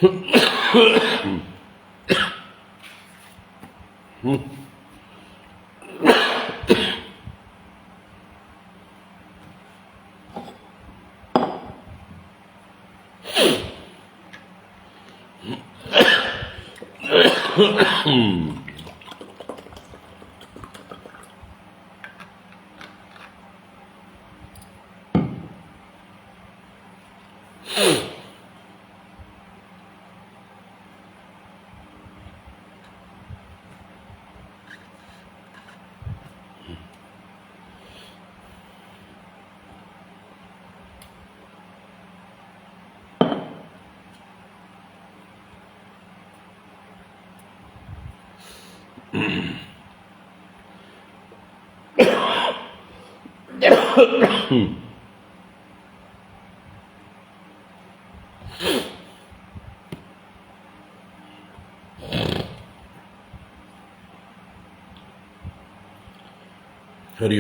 ഹരി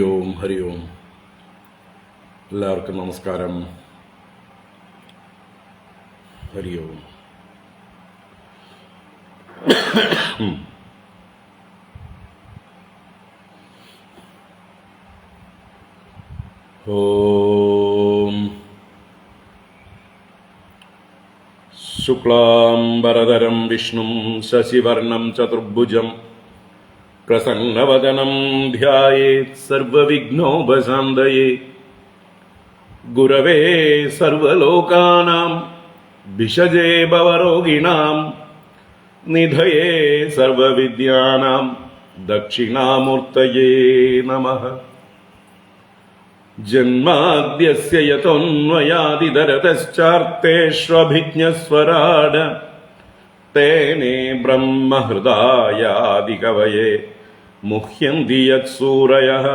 ഓം ഹരി ഓം. എല്ലാവർക്കും നമസ്കാരം. ഹരി ഓം. ഓം ശുക്ലാംബരധരം വിഷ്ണും ശശിവർണം ചതുർഭുജം പ്രസന്നവദനം ധ്യായേത് സർവവിഘ്നോപശാന്തയേ. ഗുരവേ സർവലോകാനാം ഭിഷജേ ഭവരോഗിണാം നിധയേ സർവവിദ്യാനാം ദക്ഷിണാമൂർത്തയേ നമഃ. ജന്മാദ്യസ്യ യതോന്വയാദിതരതശ്ചാർത്തേഷ്വഭിജ്ഞസ്വരാട് തേനേ ബ്രഹ്മഹൃദായാദികവയേ മുഹ്യന്തി യത്സൂരയഃ.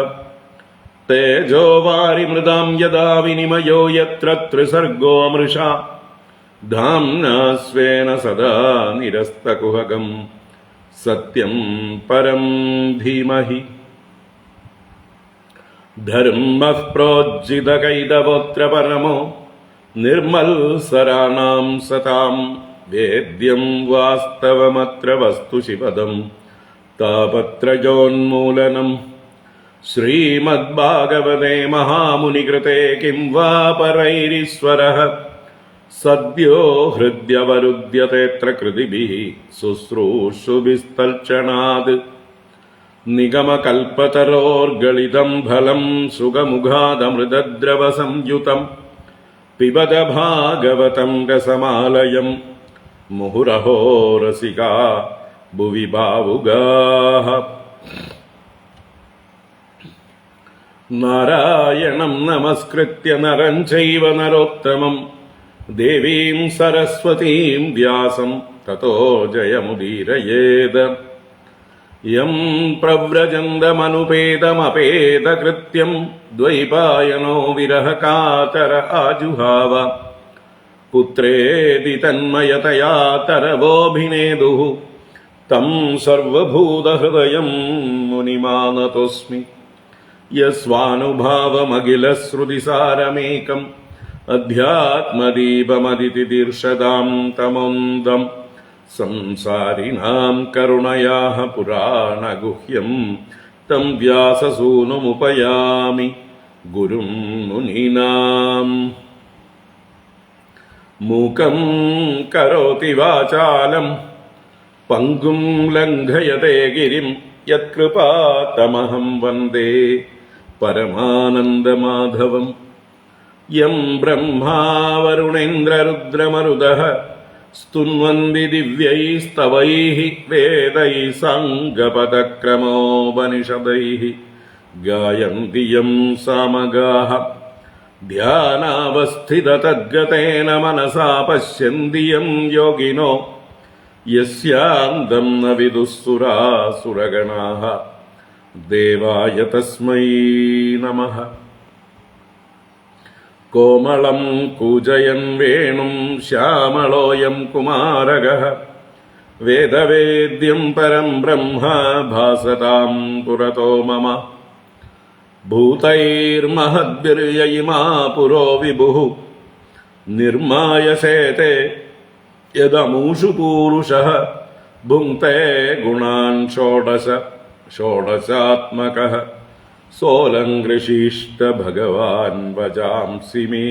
തേജോ വാരിമൃതാം യദാ വിനിമയോ യത്ര ത്രിസർഗോ മൃഷാ ധാംനാ സ്വേന സദാ നിരസ്തകുഹകം സത്യം പരം ധീമഹി. ധർമ്മഃ പ്രോജ്ജിതകൈതവോത്ര പരമോ നിർമ്മൽസരാണാം സതാം വേദ്യം വാസ്തവമത്ര വസ്തു ശിവദം താപത്രയോന്മൂലനം. ശ്രീമദ്ഭാഗവതേ മഹാമുനികൃതേ കിം വാ പരൈരീശ്വരഃ സദ്യോ ഹൃദ്യവരുദ്ധ്യതേത്ര കൃതിഭിः ശുശ്രൂഷുഭിസ്തൽക്ഷണാത്. നിഗമകൽപതരോർഗളിതം ഫലം സുഖമുഖാദമൃതദ്രവസംയുതം പിബത ഭാഗവതം രസമാലയം മുഹുരഹോ രസികാ ഭുവി ഭാവുകാഃ. നാരായണം നമസ്കൃത്യ നരം ചൈവ നരോത്തമം ദേവീം സരസ്വതീം വ്യാസം തതോ ജയമുദീരയേത്. യം പ്രവ്രജന്തമനുപേതമപേതകൃത്യം ദ്വൈപായനോ വിരഹകാതര ആജുഹാവ. പുത്രേതി തന്മയതയാ തരവോഭിനേദുഃ തം സർവഭൂതഹൃദയം മുനിമാനതോസ്മി. യസ്വാനുഭാവമഖിലശ്രുതിസാരമേകം അധ്യാത്മദീപമദിതിദീർഷതാം തമോന്തം സംസാരിണാം കരുണയാഃ പുരാണഗുഹ്യം തം വ്യാസസൂനുമുപയാമി ഗുരും മുനീനാം. മൂകം കരോതി വാചാലം പങ്കും ലംഘയതേ ഗിരിം യത്കൃപാതമഹം വന്ദേ പരമാനന്ദമാധവം. യം ബ്രഹ്മാ വരുണേന്ദ്രരുദ്രമരുതഃ സ്തുന്വന്തി ദിവ്യൈസ്തവൈഃ വേദൈഃ സാംഗപദക്രമോപനിഷദൈഃ ഗായന്തി യം സാമഗാഃ. ധ്യാനാവസ്ഥിതതദ്ഗതേന മനസാ പശ്യന്തി യം യോഗിനോ യസ്യാന്തം ന വിദുഃസുരാസുരഗണാഃ. ദേവായ തസ്മൈ നമഃ. കോമളം കൂജയൻ വേണും ശ്യാമളോയം കുമാരകഃ വേദവേദ്യം പരം ബ്രഹ്മ ഭാസതാം പുരതോ മമ. ഭൂതൈർമഹദ്ഭിർയയിമാ പുരോ വിഭുഃ നിർമായസേതേ യദമൂഷു പൂരുഷഃ ഭുങ്ക്തേ ഗുണാൻ ഷോഡശാത്മകഃ സോലങ്കൃശിഷ്ട ഭഗവാൻ വചാംസി മേ.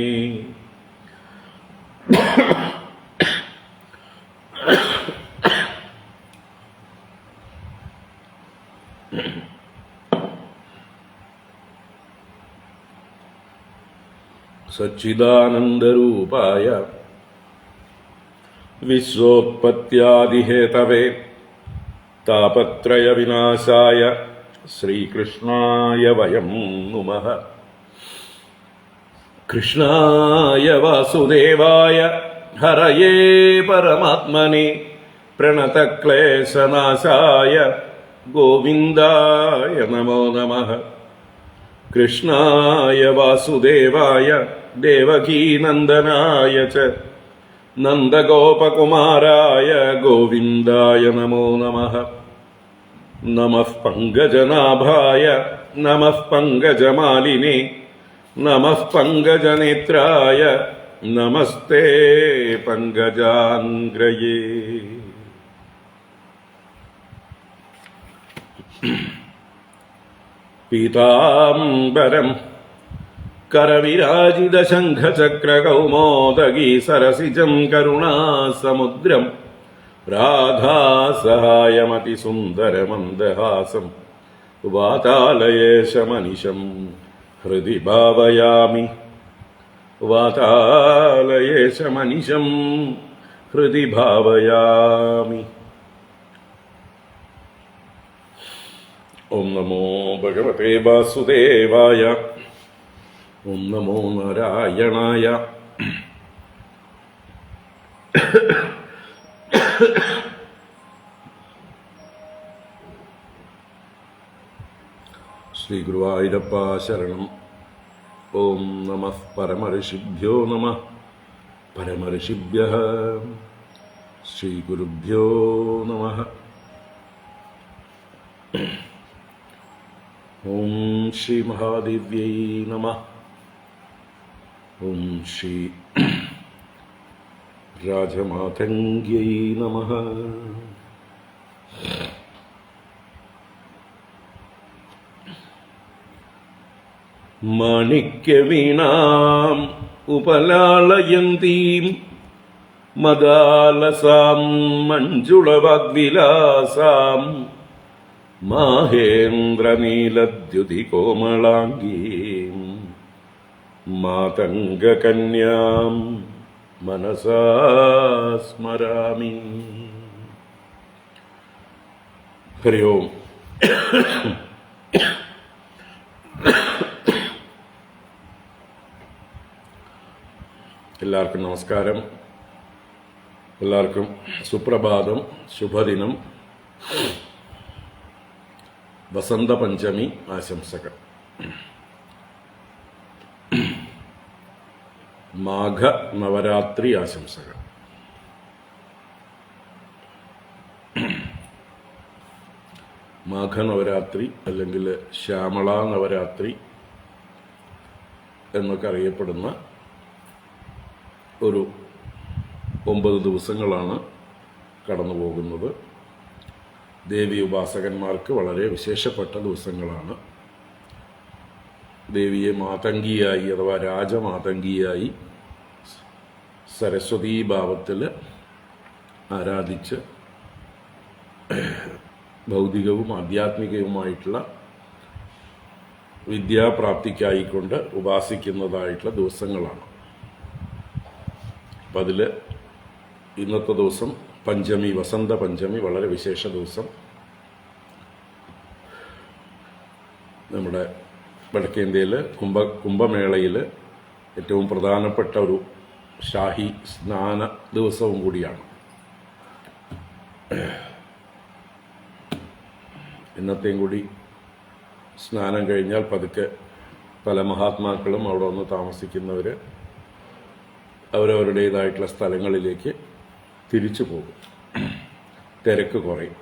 സച്ചിദാനന്ദരൂപായ വിശ്വോത്പത്യാദിഹേതവേ താപത്രയ വിനാശായ ശ്രീകൃഷ്ണായ വയം നുമഃ. കൃഷ്ണായ വാസുദേവായ ഹരയേ പരമാത്മനെ പ്രണതക്ലേശനാശായ ഗോവിന്ദായ നമോ നമഃ. കൃഷ്ണായ വാസുദേവായ ദേവകീനന്ദനായ ച നന്ദഗോപകുമാരായ ഗോവിന്ദായ നമോ നമഃ. നമഃ പങ്കജനാഭായ നമഃ പങ്കജമാലിനേ നമഃ പങ്കജനേത്രായ നമസ്തേ പങ്കജാംഗ്രയേ. പീതാംബരം കരവിരാജിതശംഖചക്രകൗമോദഗീ സരസിജം കരുണാസമുദ്രം രാധാസഹായമതിസുന്ദരമന്ദഹാസം വാതാലയേശമനിശം ഹൃദി ഭാവയാമി. വാതാലയേശമനിശം ഹൃദി ഭാവയാമി. ഓം നമോ ഭഗവതേ വാസുദേവായ. ഓം നമോ നാരായണായ. ശ്രീ ഗുരുവായൂരപ്പ ശരണം. ഓം നമഃ പരമഋഷിഭ്യോ നമഃ. പരമഋഷിഭ്യഃ ശ്രീ ഗുരുഭ്യോ നമഃ. ഓം ശ്രീ മഹാദേവ്യൈ നമഃ. ഓം ശ്രീ രാജമാതംഗ്യൈ നമഃ. മാണിക്യവീണാം ഉപലാളയന്തീം മദാലസാം മഞ്ജുളവാഗ്വിലാസാം മാഹേന്ദ്രനീലദ്യുതികോമളാംഗീം മാതംഗകന്യാം മനസാ സ്മരാമി. ഹരി ഓം. എല്ലാവർക്കും നമസ്കാരം. എല്ലാവർക്കും സുപ്രഭാതം, ശുഭദിനം, വസന്തപഞ്ചമി ആശംസകൾ. മാഘ നവരാത്രി ആശംസകൾ. മാഘനവരാത്രി അല്ലെങ്കിൽ ശ്യാമള നവരാത്രി എന്നൊക്കെ അറിയപ്പെടുന്ന ഒരു 9 ദിവസങ്ങളാണ് കടന്നു പോകുന്നത്. ദേവി ഉപാസകന്മാർക്ക് വളരെ വിശേഷപ്പെട്ട ദിവസങ്ങളാണ്. ദേവിയെ മാതംഗിയായി അഥവാ രാജമാതംഗിയായി സരസ്വതീ ഭാവത്തിൽ ആരാധിച്ച് ഭൗതികവും ആധ്യാത്മികവുമായിട്ടുള്ള വിദ്യാപ്രാപ്തിക്കായിക്കൊണ്ട് ഉപാസിക്കുന്നതായിട്ടുള്ള ദിവസങ്ങളാണ്. അപ്പം അതിൽ ഇന്നത്തെ ദിവസം പഞ്ചമി, വസന്ത പഞ്ചമി, വളരെ വിശേഷ ദിവസം. നമ്മുടെ വടക്കേന്ത്യയിൽ കുംഭമേളയിൽ ഏറ്റവും പ്രധാനപ്പെട്ട ഒരു ഷാഹി സ്നാന ദിവസവും കൂടിയാണ്. ഇന്നത്തെയും കൂടി സ്നാനം കഴിഞ്ഞാൽ പതുക്കെ പല മഹാത്മാക്കളും അവിടെ വന്ന് താമസിക്കുന്നവർ അവരവരുടേതായിട്ടുള്ള സ്ഥലങ്ങളിലേക്ക് തിരിച്ചു പോകും. തിരക്ക് കുറയും.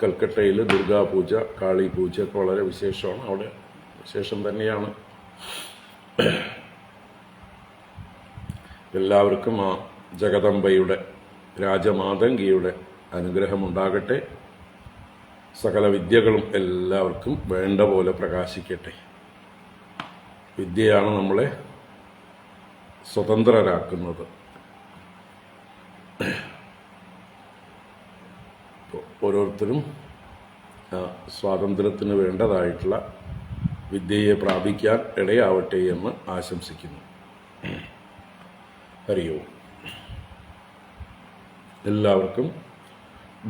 കൽക്കട്ടയിൽ ദുർഗാപൂജ, കാളി പൂജ ഒക്കെ വളരെ വിശേഷമാണ്. അവിടെ വിശേഷം തന്നെയാണ്. എല്ലാവർക്കും ആ ജഗദംബയുടെ രാജമാതംഗിയുടെ അനുഗ്രഹമുണ്ടാകട്ടെ. സകല വിദ്യകളും എല്ലാവർക്കും വേണ്ട പോലെ പ്രകാശിക്കട്ടെ. വിദ്യയാണ് നമ്മളെ സ്വതന്ത്രരാക്കുന്നത്. ഓരോരുത്തരും സ്വാതന്ത്ര്യത്തിന് വേണ്ടതായിട്ടുള്ള വിദ്യയെ പ്രാപിക്കാൻ ഇടയാവട്ടെ എന്ന് ആശംസിക്കുന്നു. ഹരി ഓം. എല്ലാവർക്കും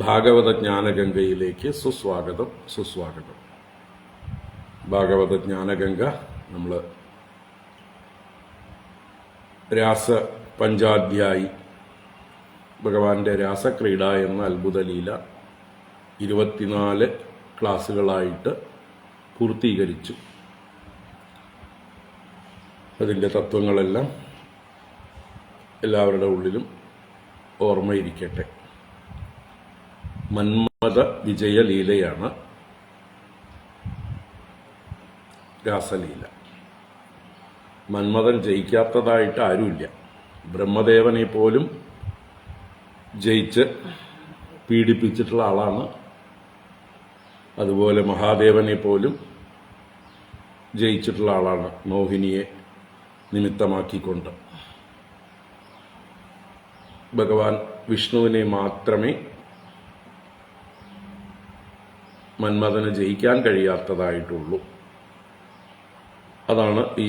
ഭാഗവത ജ്ഞാനഗംഗയിലേക്ക് സുസ്വാഗതം. ഭാഗവത ജ്ഞാനഗംഗ നമ്മൾ പഞ്ചാധ്യായി ഭഗവാന്റെ രാസക്രീഡ എന്ന അത്ഭുത ലീല 24 ക്ലാസ്സുകളായിട്ട് പൂർത്തീകരിച്ചു. അതിൻ്റെ തത്വങ്ങളെല്ലാം എല്ലാവരുടെ ഉള്ളിലും ഓർമ്മയിരിക്കട്ടെ. മന്മഥ വിജയലീലയാണ് രാസലീല. മന്മഥൻ ജയിക്കാത്തതായിട്ട് ആരുമില്ല. ബ്രഹ്മദേവനെ പോലും ജയിച്ച് പീഡിപ്പിച്ചിട്ടുള്ള ആളാണ്. അതുപോലെ മഹാദേവനെ പോലും ജയിച്ചിട്ടുള്ള ആളാണ്, മോഹിനിയെ നിമിത്തമാക്കിക്കൊണ്ട്. ഭഗവാൻ വിഷ്ണുവിനെ മാത്രമേ മന്മഥന് ജയിക്കാൻ കഴിയാത്തതായിട്ടുള്ളൂ. അതാണ് ഈ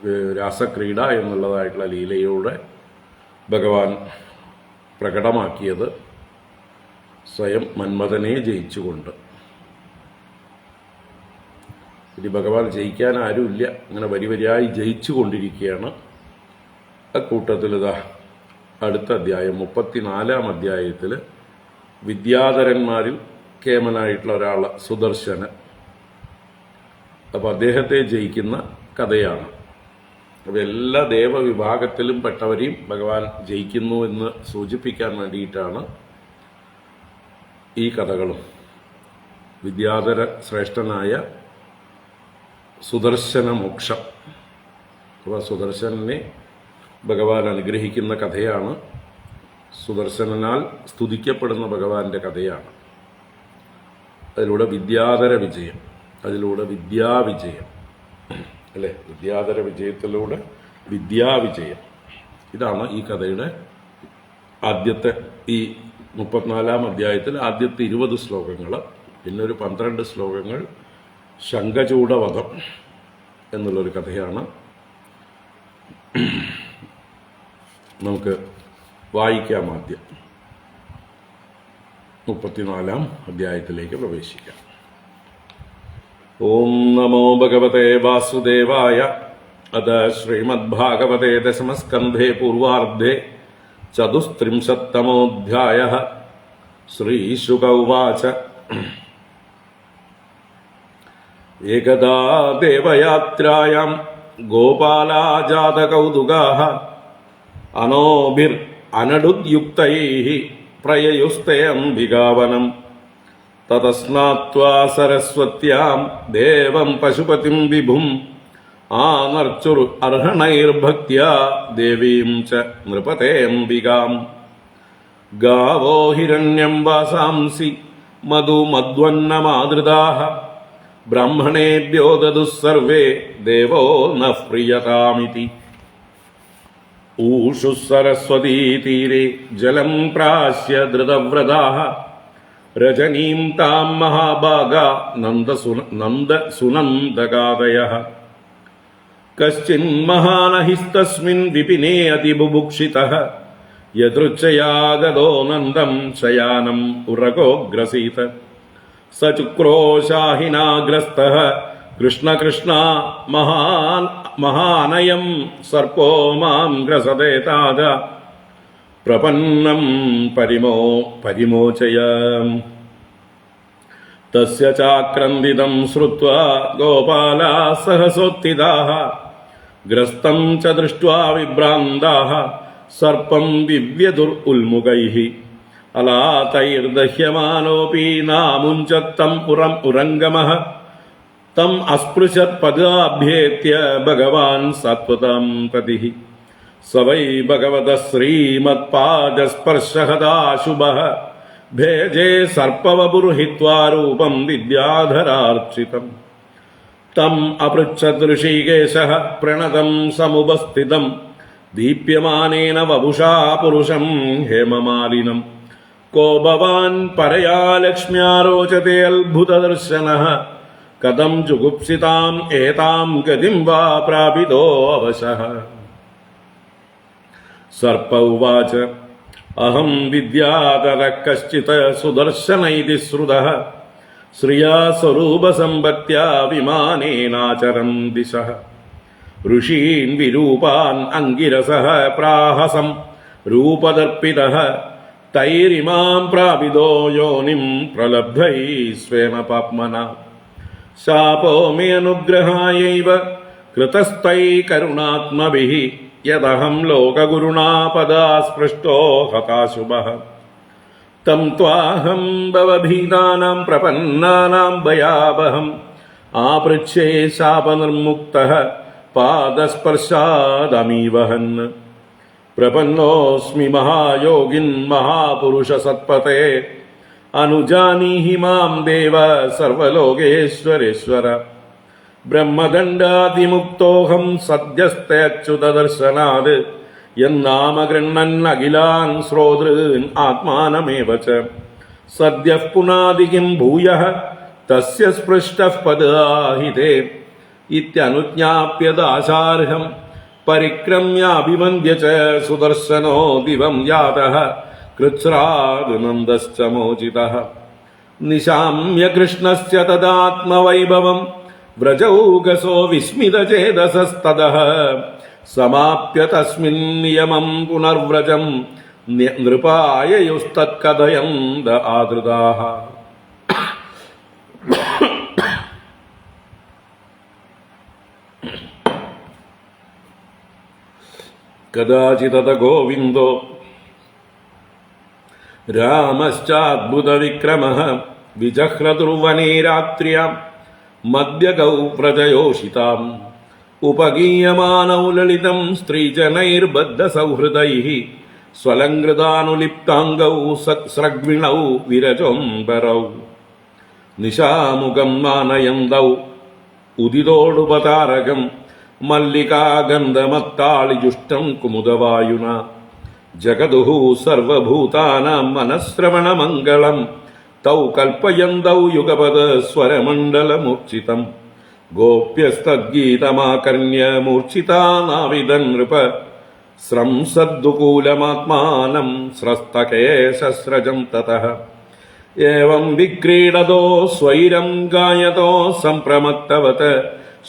ഈ രാസക്രീഡ എന്നുള്ളതായിട്ടുള്ള ലീലയോടെ ഭഗവാൻ പ്രകടമാക്കിയത് സ്വയം മന്മഥനെ ജയിച്ചുകൊണ്ട്. ഇനി ഭഗവാൻ ജയിക്കാൻ ആരുമില്ല, അങ്ങനെ വരിവരിയായി ജയിച്ചു കൊണ്ടിരിക്കുകയാണ്. അക്കൂട്ടത്തിൽ അടുത്ത അധ്യായം 34-ാം അധ്യായത്തിൽ വിദ്യാധരന്മാരിൽ കേമനായിട്ടുള്ള ഒരാൾ സുദർശനൻ. അപ്പോൾ അദ്ദേഹത്തെ ജയിക്കുന്ന കഥയാണ്. അപ്പോൾ എല്ലാ ദേവവിഭാഗത്തിലും പെട്ടവരെയും ഭഗവാൻ ജയിക്കുന്നു എന്ന് സൂചിപ്പിക്കാൻ വേണ്ടിയിട്ടാണ് ഈ കഥകളും. വിദ്യാധര ശ്രേഷ്ഠനായ സുദർശന മോക്ഷം, അപ്പോൾ സുദർശനെ ഭഗവാൻ അനുഗ്രഹിക്കുന്ന കഥയാണ്. സുദർശനാൽ സ്തുതിക്കപ്പെടുന്ന ഭഗവാന്റെ കഥയാണ്. അതിലൂടെ വിദ്യാധര വിജയം, അതിലൂടെ വിദ്യാവിജയം അല്ലേ, വിദ്യാധര വിജയത്തിലൂടെ വിദ്യാവിജയം. ഇതാണ് ഈ കഥയുടെ ആദ്യത്തെ, ഈ 34-ാം അധ്യായത്തിൽ ആദ്യത്തെ 20 ശ്ലോകങ്ങൾ, പിന്നെ ഒരു 12 ശ്ലോകങ്ങൾ ശംഖചൂഡവധം എന്നുള്ളൊരു കഥയാണ്. നമുക്ക് വായിക്കാം. ആദ്യം 34-ാം അധ്യായത്തിലേക്ക് പ്രവേശിക്കാം. ഓം നമോ ഭഗവതേ വാസുദേവായ. അത ശ്രീമദ്ഭാഗവതേ ദശമസ്കന്ധേ പൂർവാർദ്ധേ ചതുസ്ത്രിംശത്തമോऽധ്യായഃ. ശ്രീശുക ഉവാച. ഏകദാ ദേവയാത്രായാം ഗോപാലാജാതകൗതുകാഃ അനോഭിരനടുദ്യുക്തൈഃ പ്രയയുസ്തേ അംബികാവനം. തതസ്നാത്വാ സരസ്വത്യാം ദേവം പശുപതിം വിഭും ആനർച്ചുർ അർഹണൈർഭക്ത്യാ ദേവീം ച നൃപതേ അംബികാം. ഗാവോ ഹിരണ്യം വാസാംസി മധുമധ്വന്നമാദൃതാഃ ബ്രാഹ്മണേഭ്യോ ദദുഃ സർവേ ദേവോ നഃ പ്രിയതാമിതി. ഊഷു സരസ്വതീതീരെ ജലം പ്രാശ്യ ധൃതവ്രതാഃ രജനീം താം മഹാഭാഗാ നന്ദസുനന്ദകാദയഃ. കശ്ചിന്മഹാനഹിസ്തസ്മിൻ വിപിനേ അതിബുഭുക്ഷിതഃ യദൃച്ഛയാ ഗതോ നന്ദം ശയാനം ഉരഗോഗ്രസീത. സ ചുക്രോശാഹിനാഗ്രസ്തഃ കൃഷ്ണ മഹാനയം സർപ്പോ മാം ഗ്രസതേ താത പ്രപന്നം പരിമോചയ. തസ്യ ചാക്രന്ദിതം ശ്രുത്വാ ഗോപാലാ സഹസോത്ഥിതാഃ ഗ്രസ്തം ച ദൃഷ്ട്വാ വിഭ്രാന്താഃ സർപ്പം വിവ്യതുർ ഉൽമുഖൈഃ. അലാതൈർദഹ്യമാനോപി നാമുഞ്ചത്തം ഉരംഗമഃ തം അസ്പൃശത് പദാഭ്യേത്യ ഭഗവാൻ സത്വതാം പ്രതിഃ സ വൈ ഭഗവത ശ്രീമത്പാദസ്പർശഹദാശുഭഃ ഭേജേ സർപ്പവപുർഹിത്വാ രൂപം വിദ്യാധരാർച്ചിതം തം അപൃച്ഛത് ഋഷികേശഃ പ്രണതം സമുപസ്ഥിതം ദീപ്യമാനേന വപുഷാ പുരുഷം ഹേമമാലിനം കോ ഭവാൻ പരയാ ലക്ഷ്മ്യാ രോചതേ അത്ഭുതദർശനഃ കഥം ജുഗുപ്സിതാം ഏതാം ഗതിം വാ പ്രാപിതോ അവശഃ സർപ്പ ഉവാച അഹം വിദ്യാതരഃ കശ്ചിത് സുദർശന ഇതി ശ്രുതഃ ശ്രിയാ സ്വരൂപസമ്പത്യാ വിമാനേനാചരൻ ദിശഃ ഋഷീൻ വിരൂപാൻ അംഗിരസഃ പ്രാഹസം രൂപദർപ്പിതഃ തൈരിമാം പ്രാപിതോ യോനിം പ്രലബ്ധൈ സ്വേന പാപ്മനാ ശാപോ മേ അനുഗ്രഹായൈവ കൃതസ്തൈ കരുണാത്മഭിഃ യദഹം ലോകഗുരുണാ പദാസ്പൃഷ്ടോ ഹതാശുഭഃ തം ത്വാഹം ഭവഭീതാനാം പ്രപന്നാനാം ഭയാവഹം ആപൃച്ഛേ ശാപനിർമുക്തഃ പാദസ്പർശാദമീവഹൻ പ്രപന്നോസ്മി മഹായോഗിൻ മഹാപുരുഷ സത്പതേ അനുജാനീഹി മാം ദേവ സർവലോകേശ്വരേശ്വര ബ്രഹ്മദണ്ഡാതിമുക്തോഹം സദ്യസ്തേ അച്യുതദർശനാത് യന്നാമ ഗൃണ്ണൻ അഖിലാൻ ശ്രോതൃൻ ആത്മാനമേവ ച സദ്യഃ പുനാദികിം ഭൂയഃ തസ്യ സ്പൃഷ്ടഃ പദാഹിതേ ഇത്യനുജ്ഞാപ്യദാശാർഹം പരിക്രമ്യാഭിവന്ദ്യ ച സുദർശനോ ദിവം യാതഃ കൃച്ഛ്രാദനന്ദശ്ച മോചിതഃ നിശാമ്യ കൃഷ്ണസ്യ തദാത്മവൈഭവം വ്രജൗകസോ വിസ്മിതചേതസസ്തതഃ സമാപ്യ തസ്മിൻ നിയമം പുനർവ്രജം നൃപായയുസ്തത്കഥയന്ത ആദൃതാഃ കദാചിതത ഗോവിന്ദോ രാമശ്ചാദ്ഭുതവിക്രമഃ വിജഹ്രതുർവനേ രാത്ര്യാം മദ്യഗൗ വ്രജയോഷിതാം ഉപഗീയമാനൗ ലളിതം സ്ത്രീജനൈർബദ്ധസൗഹൃദൈഃ സ്വലങ്കൃതാനുലിപ്താംഗൗ സ്രഗ്വിണൗ വിരജോംബരൗ നിശാമുഖം മാനയന്തൗ ഉദിതോടുപതാരകം മല്ലികാഗന്ധമത്താളിജുഷ്ടം കുമുദവായുന ജഗതുഃ സർവഭൂതാനാം മനഃശ്രവണമംഗളം തൗ കൽപ്പയന്തൗ യുഗപദ സ്വരമണ്ഡലമൂർച്ഛിതം ഗോപ്യസ്തദ്ഗീതമാകർണ്യ മൂർച്ഛിതാ നാവിദൻ നൃപ സ്രംസദ്ദുകൂലമാത്മാനം സ്രസ്തകേശസ്രജം തതഃ ഏവം വിക്രീഡതോ സ്വൈരം ഗായതോ സംപ്രമത്തവത്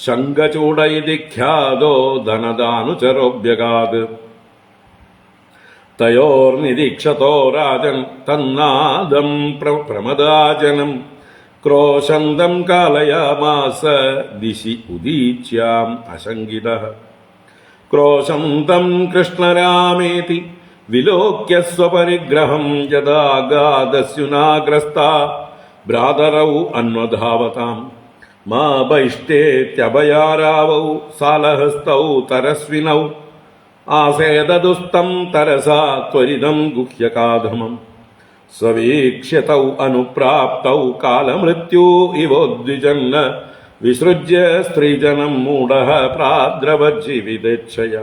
ശംഖചൂഡ ഇതി ഖ്യാതോ ധനദാനുചരോഭ്യഗാത് തയോർനിരീക്ഷതോ രാജൻ തന്നാദം പ്രമദാജനം ക്രോശന്തം കാലയാമാസ ദിശി ഉദീച്യാം അശങ്കിതഃ ക്രോശന്തം കൃഷ്ണരാമേതി വിലോക്യ സ്വപരിഗ്രഹം യദാഗാദസ്യുനാഗ്രസ്താ ഭ്രാതരൗ അന്വധാവതാം മാ ബൈഷ്ടേത്യഭയാരാവൗ സാലഹസ്തൗ തരസ്വിനൗ ആസേദദുസ്തം തരസാ ത്വരിതം ഗുഹ്യകാധമം സ്വവീക്ഷ്യതൗ അനുപ്രാപ്തൗ കാലമൃത്യൂ ഇവോദ്വിജന്ന വിസൃജ്യ സ്ത്രീജനം മൂഢഃ പ്രാദ്രവജ്ജീവിതേച്ഛയ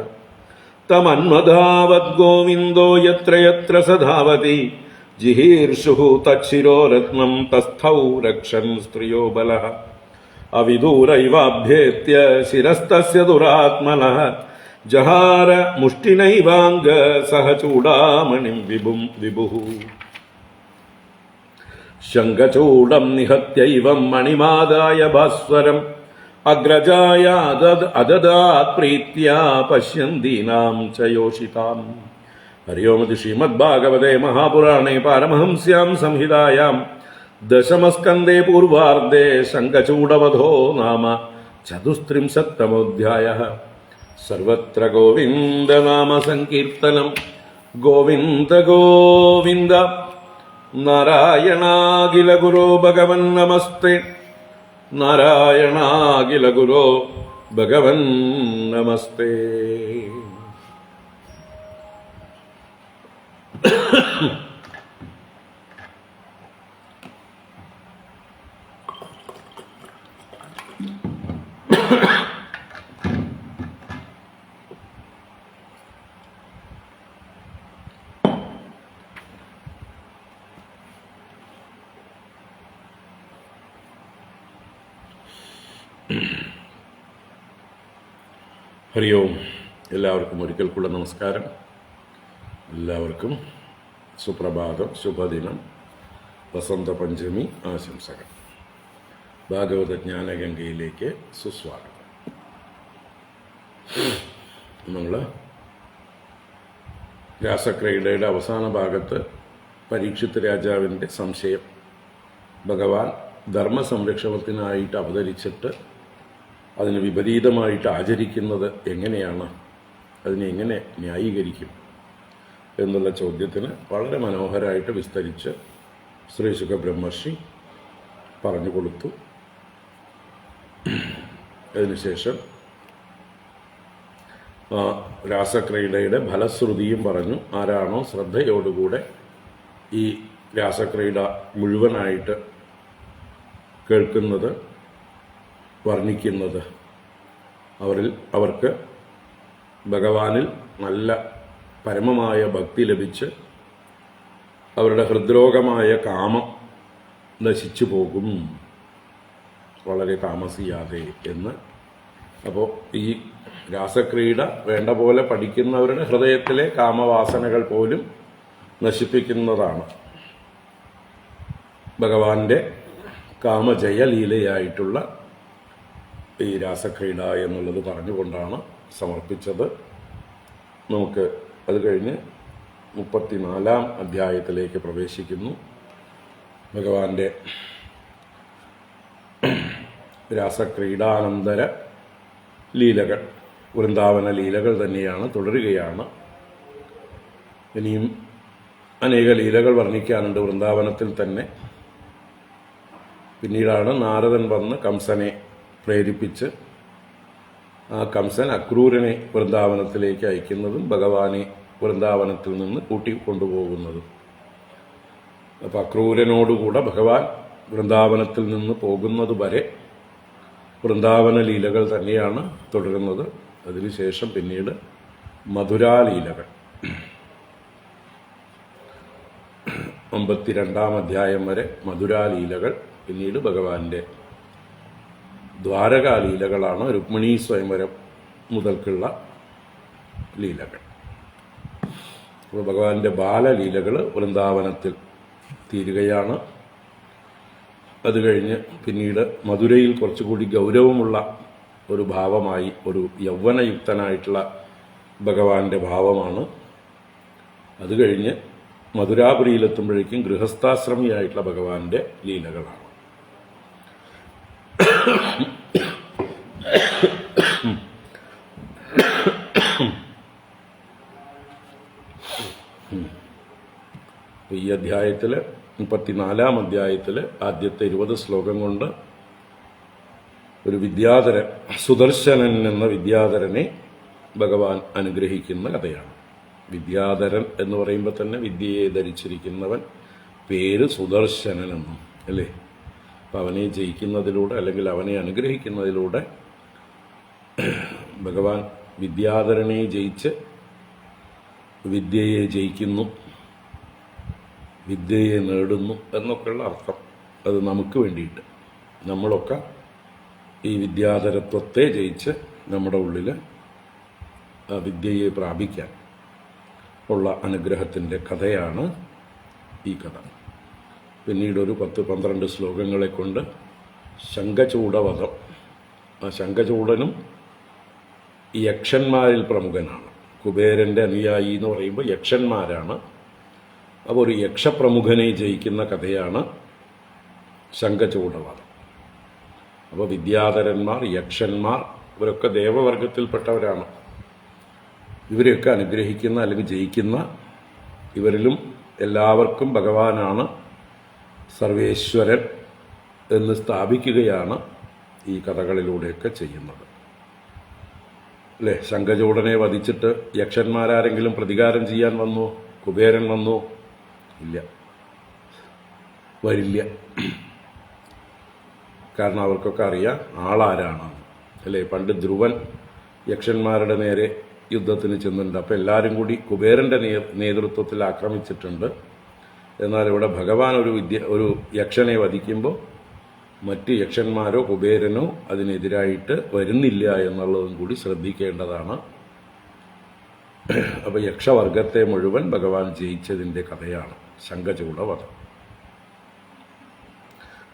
തമന്വധാവത് ഗോവിന്ദോ യത്ര യത്ര സ ധാവതി ജിഹീർഷുഃ തച്ഛിരോരത്നം തസ്ഥൗ രക്ഷൻ സ്ത്രിയോ ബലഃ അവിദൂരൈവാഭ്യേത്യ ശിരസ്തസ്യ ദുരാത്മനഃ ജഹാര മുഷ്ടിനൈവാംഗ സഹ ചൂടാമണിം വിഭുഃ ശംഖചൂഡം നിഹത്യൈവം മണിമാദായ ഭാസ്വരം അഗ്രജായ അദദാത് പ്രീത്യാ പശ്യന്തീനാം ച യോഷിതാം. ഹരി ഓം. ശ്രീമദ്ഭാഗവതേ മഹാപുരാണേ പാരമഹംസ്യാം സംഹിതായാം ദശമസ്കന്ധേ പൂർവാർദ്ധേ ശംഖചൂഡവധോ നാമ ചതുസ്ത്രിംശത്തമോऽധ്യായഃ. സർവത്ര ഗോവിന്ദനാമ സങ്കീർത്തനം. ഗോവിന്ദ ഗോവിന്ദ. നാരായണാഖില ഗുരോ ഭഗവൻ നമസ്തേ. നാരായണാഖില ഗുരോ ഭഗവൻ നമസ്തേ. ഹരി ഓം. എല്ലാവർക്കും ഒരിക്കൽ കൂടെ നമസ്കാരം. എല്ലാവർക്കും സുപ്രഭാതം, ശുഭദിനം, വസന്ത പഞ്ചമി ആശംസകൾ. ഭാഗവത ജ്ഞാനഗംഗയിലേക്ക് സുസ്വാഗതം. നമ്മൾ രാസക്രീഡയുടെ അവസാന ഭാഗത്ത് പരീക്ഷിത് രാജാവിൻ്റെ സംശയം, ഭഗവാൻ ധർമ്മസംരക്ഷണത്തിനായിട്ട് അവതരിച്ചിട്ട് അതിന് വിപരീതമായിട്ട് ആചരിക്കുന്നത് എങ്ങനെയാണ്, അതിനെ എങ്ങനെ ന്യായീകരിക്കും എന്നുള്ള ചോദ്യത്തിന് വളരെ മനോഹരമായിട്ട് വിസ്തരിച്ച് ശ്രീ സുഖബ്രഹ്മർഷി പറഞ്ഞു കൊടുത്തു. അതിനുശേഷം രാസക്രീഡയുടെ ഫലശ്രുതിയും പറഞ്ഞു. ആരാണോ ശ്രദ്ധയോടുകൂടെ ഈ രാസക്രീഡ മുഴുവനായിട്ട് കേൾക്കുന്നത്, വർണ്ണിക്കുന്നത്, അവർക്ക് ഭഗവാനിൽ നല്ല പരമമായ ഭക്തി ലഭിച്ച് അവരുടെ ഹൃദ്രോഗമായ കാമം നശിച്ചു പോകും വളരെ താമസിയാതെ എന്ന്. അപ്പോൾ ഈ രാസക്രീഡ വേണ്ട പോലെ പഠിക്കുന്നവരുടെ ഹൃദയത്തിലെ കാമവാസനകൾ പോലും നശിപ്പിക്കുന്നതാണ്. ഭഗവാന്റെ കാമജയലീലയായിട്ടുള്ള ഈ രാസക്രീഡ എന്നുള്ളത് പറഞ്ഞുകൊണ്ടാണ് സമർപ്പിച്ചത്. നമുക്ക് അത് കഴിഞ്ഞ് 34-ാം അധ്യായത്തിലേക്ക് പ്രവേശിക്കുന്നു. ഭഗവാന്റെ രാസക്രീഡാനന്തര ലീലകൾ, വൃന്ദാവന ലീലകൾ തന്നെയാണ്, തുടരുകയാണ്. ഇനിയും അനേക ലീലകൾ വർണ്ണിക്കാനുണ്ട് വൃന്ദാവനത്തിൽ തന്നെ. പിന്നീടാണ് നാരദൻ വന്ന് കംസനെ പ്രേരിപ്പിച്ച് ആ കംസൻ അക്രൂരനെ വൃന്ദാവനത്തിലേക്ക് അയക്കുന്നതും ഭഗവാനെ വൃന്ദാവനത്തിൽ നിന്ന് കൂട്ടിക്കൊണ്ടുപോകുന്നതും. അപ്പം അക്രൂരനോടുകൂടെ ഭഗവാൻ വൃന്ദാവനത്തിൽ നിന്ന് പോകുന്നത് വരെ വൃന്ദാവന ലീലകൾ തന്നെയാണ് തുടരുന്നത്. അതിനുശേഷം പിന്നീട് മധുരാലീലകൾ 52-ാം അധ്യായം വരെ മധുരാലീലകൾ. പിന്നീട് ഭഗവാന്റെ ദ്വാരകാലീലകളാണ്, രുക്മിണീ സ്വയംവരം മുതൽക്കുള്ള ലീലകൾ. അപ്പോൾ ഭഗവാന്റെ ബാലലീലകൾ വൃന്ദാവനത്തിൽ തീരുകയാണ്. അത് കഴിഞ്ഞ് പിന്നീട് മധുരയിൽ കുറച്ചുകൂടി ഗൗരവമുള്ള ഒരു ഭാവമായി, ഒരു യൗവനയുക്തനായിട്ടുള്ള ഭഗവാന്റെ ഭാവമാണ്. അത് കഴിഞ്ഞ് മധുരാപുരിയിലെത്തുമ്പോഴേക്കും ഗൃഹസ്ഥാശ്രമിയായിട്ടുള്ള ഭഗവാന്റെ ലീലകളാണ്. ഈ അധ്യായത്തിൽ 34-ാം അധ്യായത്തിൽ ആദ്യത്തെ 20 ശ്ലോകം കൊണ്ട് ഒരു വിദ്യാധരൻ, സുദർശനൻ എന്ന വിദ്യാധരനെ ഭഗവാൻ അനുഗ്രഹിക്കുന്ന കഥയാണ്. വിദ്യാധരൻ എന്ന് പറയുമ്പോൾ തന്നെ വിദ്യയെ ധരിച്ചിരിക്കുന്നവൻ, പേര് സുദർശനൻ എന്നും അല്ലേ. അപ്പം അവനെ ജയിക്കുന്നതിലൂടെ അല്ലെങ്കിൽ അവനെ അനുഗ്രഹിക്കുന്നതിലൂടെ ഭഗവാൻ വിദ്യാധരനെ ജയിച്ച് വിദ്യയെ ജയിക്കുന്നു, വിദ്യയെ നേടുന്നു എന്നൊക്കെയുള്ള അർത്ഥം. അത് നമുക്ക് വേണ്ടിയിട്ട്, നമ്മളൊക്കെ ഈ വിദ്യാധരത്വത്തെ ജയിച്ച് നമ്മുടെ ഉള്ളിൽ ആ വിദ്യയെ പ്രാപിക്കാൻ ഉള്ള അനുഗ്രഹത്തിൻ്റെ കഥയാണ് ഈ കഥ. പിന്നീട് ഒരു 10-12 ശ്ലോകങ്ങളെ കൊണ്ട് ശംഖചൂഡവധം. ആ ശംഖചൂഡനും ഈ യക്ഷന്മാരിൽ പ്രമുഖനാണ്. കുബേരൻ്റെ അനുയായി എന്ന് പറയുമ്പോൾ യക്ഷന്മാരാണ്. അപ്പോൾ ഒരു യക്ഷപ്രമുഖനെ ജയിക്കുന്ന കഥയാണ് ശംഖചൂഡവധം. അപ്പോൾ വിദ്യാധരന്മാർ, യക്ഷന്മാർ, ഇവരൊക്കെ ദേവവർഗത്തിൽപ്പെട്ടവരാണ്. ഇവരെയൊക്കെ അനുഗ്രഹിക്കുന്ന അല്ലെങ്കിൽ ജയിക്കുന്ന, ഇവരിലും എല്ലാവർക്കും ഭഗവാനാണ് സർവേശ്വരൻ എന്ന് സ്ഥാപിക്കുകയാണ് ഈ കഥകളിലൂടെയൊക്കെ ചെയ്യുന്നത്. അല്ലേ? ശംഖചൂഡനെ വധിച്ചിട്ട് യക്ഷന്മാരാരെങ്കിലും പ്രതികാരം ചെയ്യാൻ വന്നോ? കുബേരൻ വന്നോ? ഇല്ല, വരില്ല. കാരണം അവർക്കൊക്കെ അറിയാം ആളാരാണ്. അല്ലേ? പണ്ട് ധ്രുവൻ യക്ഷന്മാരുടെ നേരെ യുദ്ധത്തിന് ചെന്നിട്ടുണ്ട്. അപ്പോൾ എല്ലാവരും കൂടി കുബേരൻ്റെ നേതൃത്വത്തിൽ ആക്രമിച്ചിട്ടുണ്ട്. എന്നാൽ ഇവിടെ ഭഗവാൻ ഒരു യക്ഷനെ വധിക്കുമ്പോൾ മറ്റ് യക്ഷന്മാരോ കുബേരനോ അതിനെതിരായിട്ട് വരുന്നില്ല എന്നുള്ളതും കൂടി ശ്രദ്ധിക്കേണ്ടതാണ്. അപ്പോൾ യക്ഷവർഗത്തെ മുഴുവൻ ഭഗവാൻ ജയിച്ചതിൻ്റെ കഥയാണ് ശംഖചൂഡവധം.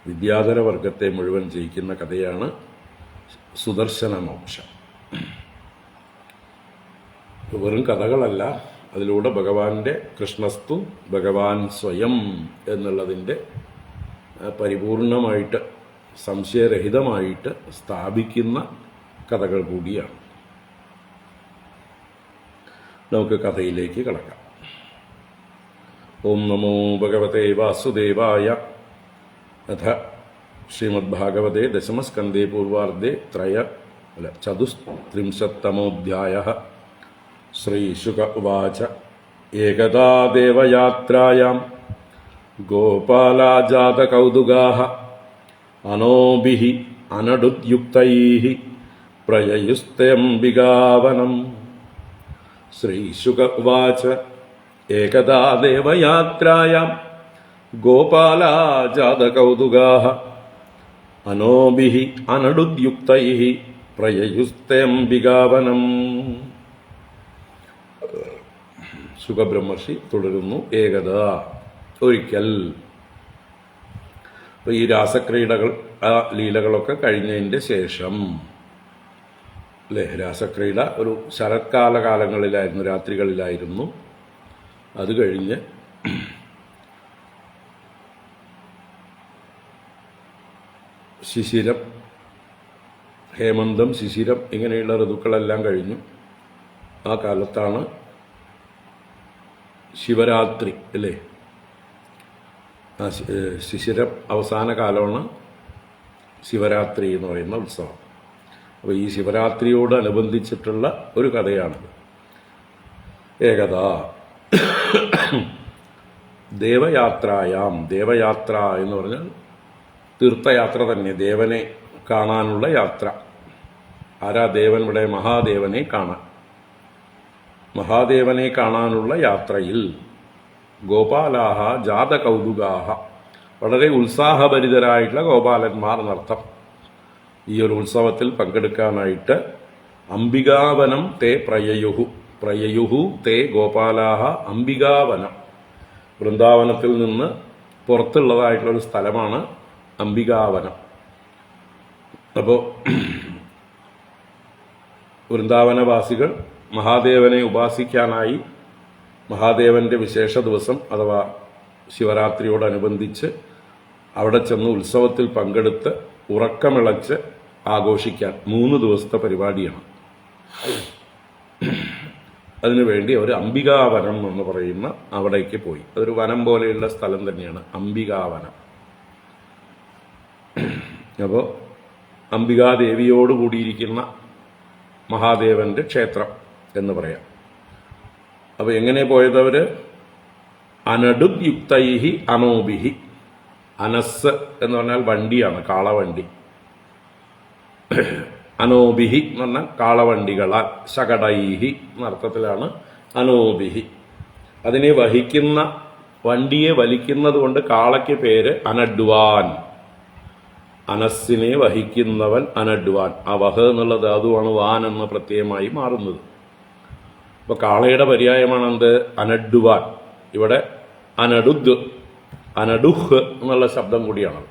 വിദ്യാധര വർഗത്തെ മുഴുവൻ ജയിക്കുന്ന കഥയാണ് സുദർശന മോക്ഷം. വെറും കഥകളല്ല, അതിലൂടെ ഭഗവാന്റെ കൃഷ്ണസ്തു ഭഗവാൻ സ്വയം എന്നുള്ളതിൻ്റെ പരിപൂർണമായിട്ട് സംശയരഹിതമായിട്ട് സ്ഥാപിക്കുന്ന കഥകൾ കൂടിയാണ്. നമുക്ക് കഥയിലേക്ക് കടക്കാം. ഓം നമോ ഭഗവതേ വാസുദേവായ. അഥ ശ്രീമദ്ഭാഗവതേ ദശമസ്കന്ധേ പൂർവാർദ്ധേ ചതുസ്ത്രിംശത്തമോऽധ്യായഃ. ശ്രീശുക ഉവാച. ഏകദാ ദേവയാത്രായാം ഗോപാലാജാതകൗതുകാഃ അനോഭിഃ അനടുദ്യുക്തൈഃ പ്രയയുസ്തേऽംബികാവനം. ശ്രീശുക ഉവാച. ഏകദാ ദേവയാത്രായാം ഗോപാലാജാതകൗതുകാഃ അനോഭിഃ അനടുദ്യുക്തൈഃ പ്രയയുസ്തേऽംബികാവനം. സുഖബ്രഹ്മർഷി തുടരുന്നു. ഏകദാ, ഒരിക്കൽ. അപ്പോൾ ഈ രാസക്രീഡകൾ, ആ ലീലകളൊക്കെ കഴിഞ്ഞതിൻ്റെ ശേഷം, അല്ലേ? രാസക്രീഡ ഒരു ശരത്കാല കാലങ്ങളിലായിരുന്നു, രാത്രികളിലായിരുന്നു. അത് കഴിഞ്ഞ് ശിശിരം, ഹേമന്തം, ശിശിരം ഇങ്ങനെയുള്ള ഋതുക്കളെല്ലാം കഴിഞ്ഞു. ആ കാലത്താണ് ശിവരാത്രി, അല്ലേ? ശിശിരം അവസാന കാലമാണ് ശിവരാത്രി എന്ന് പറയുന്ന ഉത്സവം. അപ്പോൾ ഈ ശിവരാത്രിയോടനുബന്ധിച്ചിട്ടുള്ള ഒരു കഥയാണിത്. ഏകദാ ദേവയാത്രായാം. ദേവയാത്ര എന്ന് പറഞ്ഞാൽ തീർത്ഥയാത്ര തന്നെ, ദേവനെ കാണാനുള്ള യാത്ര. ആരാ ദേവൻ? ഇവിടെ മഹാദേവനെ കാണാൻ. മഹാദേവനെ കാണാനുള്ള യാത്രയിൽ ഗോപാലാഹ ജാതകൗതുകാഹ, വളരെ ഉത്സാഹഭരിതരായിട്ടുള്ള ഗോപാലന്മാർ എന്നർത്ഥം. ഈ ഒരു ഉത്സവത്തിൽ പങ്കെടുക്കാനായിട്ട് അംബികാവനം തേ പ്രയയുഹു. പ്രയയുഹു തേ ഗോപാലാഹ അംബികാവനം. വൃന്ദാവനത്തിൽ നിന്ന് പുറത്തുള്ളതായിട്ടുള്ളൊരു സ്ഥലമാണ് അംബികാവനം. അപ്പോൾ വൃന്ദാവനവാസികൾ മഹാദേവനെ ഉപാസിക്കാനായി മഹാദേവന്റെ വിശേഷ ദിവസം അഥവാ ശിവരാത്രിയോടനുബന്ധിച്ച് അവിടെ ചെന്ന് ഉത്സവത്തിൽ പങ്കെടുത്ത് ഉറക്കമിളച്ച് ആഘോഷിക്കാൻ 3 ദിവസത്തെ പരിപാടിയാണ്. അതിനുവേണ്ടി അവർ അംബികാവനം എന്ന് പറയുന്ന അവിടേക്ക് പോയി. അതൊരു വനം പോലെയുള്ള സ്ഥലം തന്നെയാണ് അംബികാവനം. അപ്പോൾ അംബികാദേവിയോട് കൂടിയിരിക്കുന്ന മഹാദേവന്റെ ക്ഷേത്രം എന്ന് പറയാം. അപ്പോൾ എങ്ങനെ പോയതവർ? അനടുദ്യുക്തൈഹി അനോഭിഹി. അനസ് എന്ന് പറഞ്ഞാൽ വണ്ടിയാണ്, കാളവണ്ടി. അനോഭിഹി എന്ന് പറഞ്ഞാൽ കാളവണ്ടികളാൽ, ശകടൈഹി എന്നർത്ഥത്തിലാണ് അനോഭിഹി. അതിനെ വഹിക്കുന്ന, വണ്ടിയെ വലിക്കുന്നത് കൊണ്ട് കാളയ്ക്ക് പേര് അനഡ്വാൻ. അനസ്സിനെ വഹിക്കുന്നവൻ അനഡ്വാൻ. ആ വഹ് എന്നുള്ള ധാതുവാണ് വാൻ എന്ന പ്രത്യയമായി മാറുന്നത്. അപ്പോൾ കാളയുടെ പര്യായമാണ് എന്ത്? അനഡ്വാൻ. ഇവിടെ അനഡുദ്, അനഡുഹ് എന്നുള്ള ശബ്ദം കൂടിയാണ്.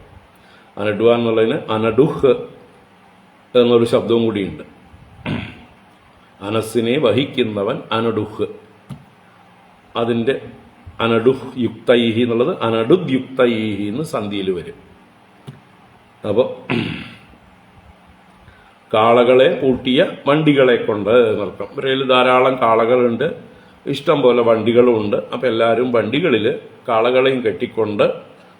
അനഡ്വാൻ എന്നുള്ളതിന് അനഡുഹ് എന്നൊരു ശബ്ദവും കൂടിയുണ്ട്. അനസ്സിനെ വഹിക്കുന്നവൻ അനഡുഹ്. അതിൻ്റെ അനഡുഹ് യുക്തൈഹി എന്നുള്ളത് അനഡുദ്യുക്തൈഹി എന്ന് സന്ധിയിൽ വരും. അപ്പോൾ കാളകളെ പൂട്ടിയ വണ്ടികളെ കൊണ്ട് നിർത്താം. ഇവരിൽ ധാരാളം കാളകളുണ്ട്, ഇഷ്ടം പോലെ വണ്ടികളുമുണ്ട്. അപ്പം എല്ലാവരും വണ്ടികളിൽ കാളകളെയും കെട്ടിക്കൊണ്ട്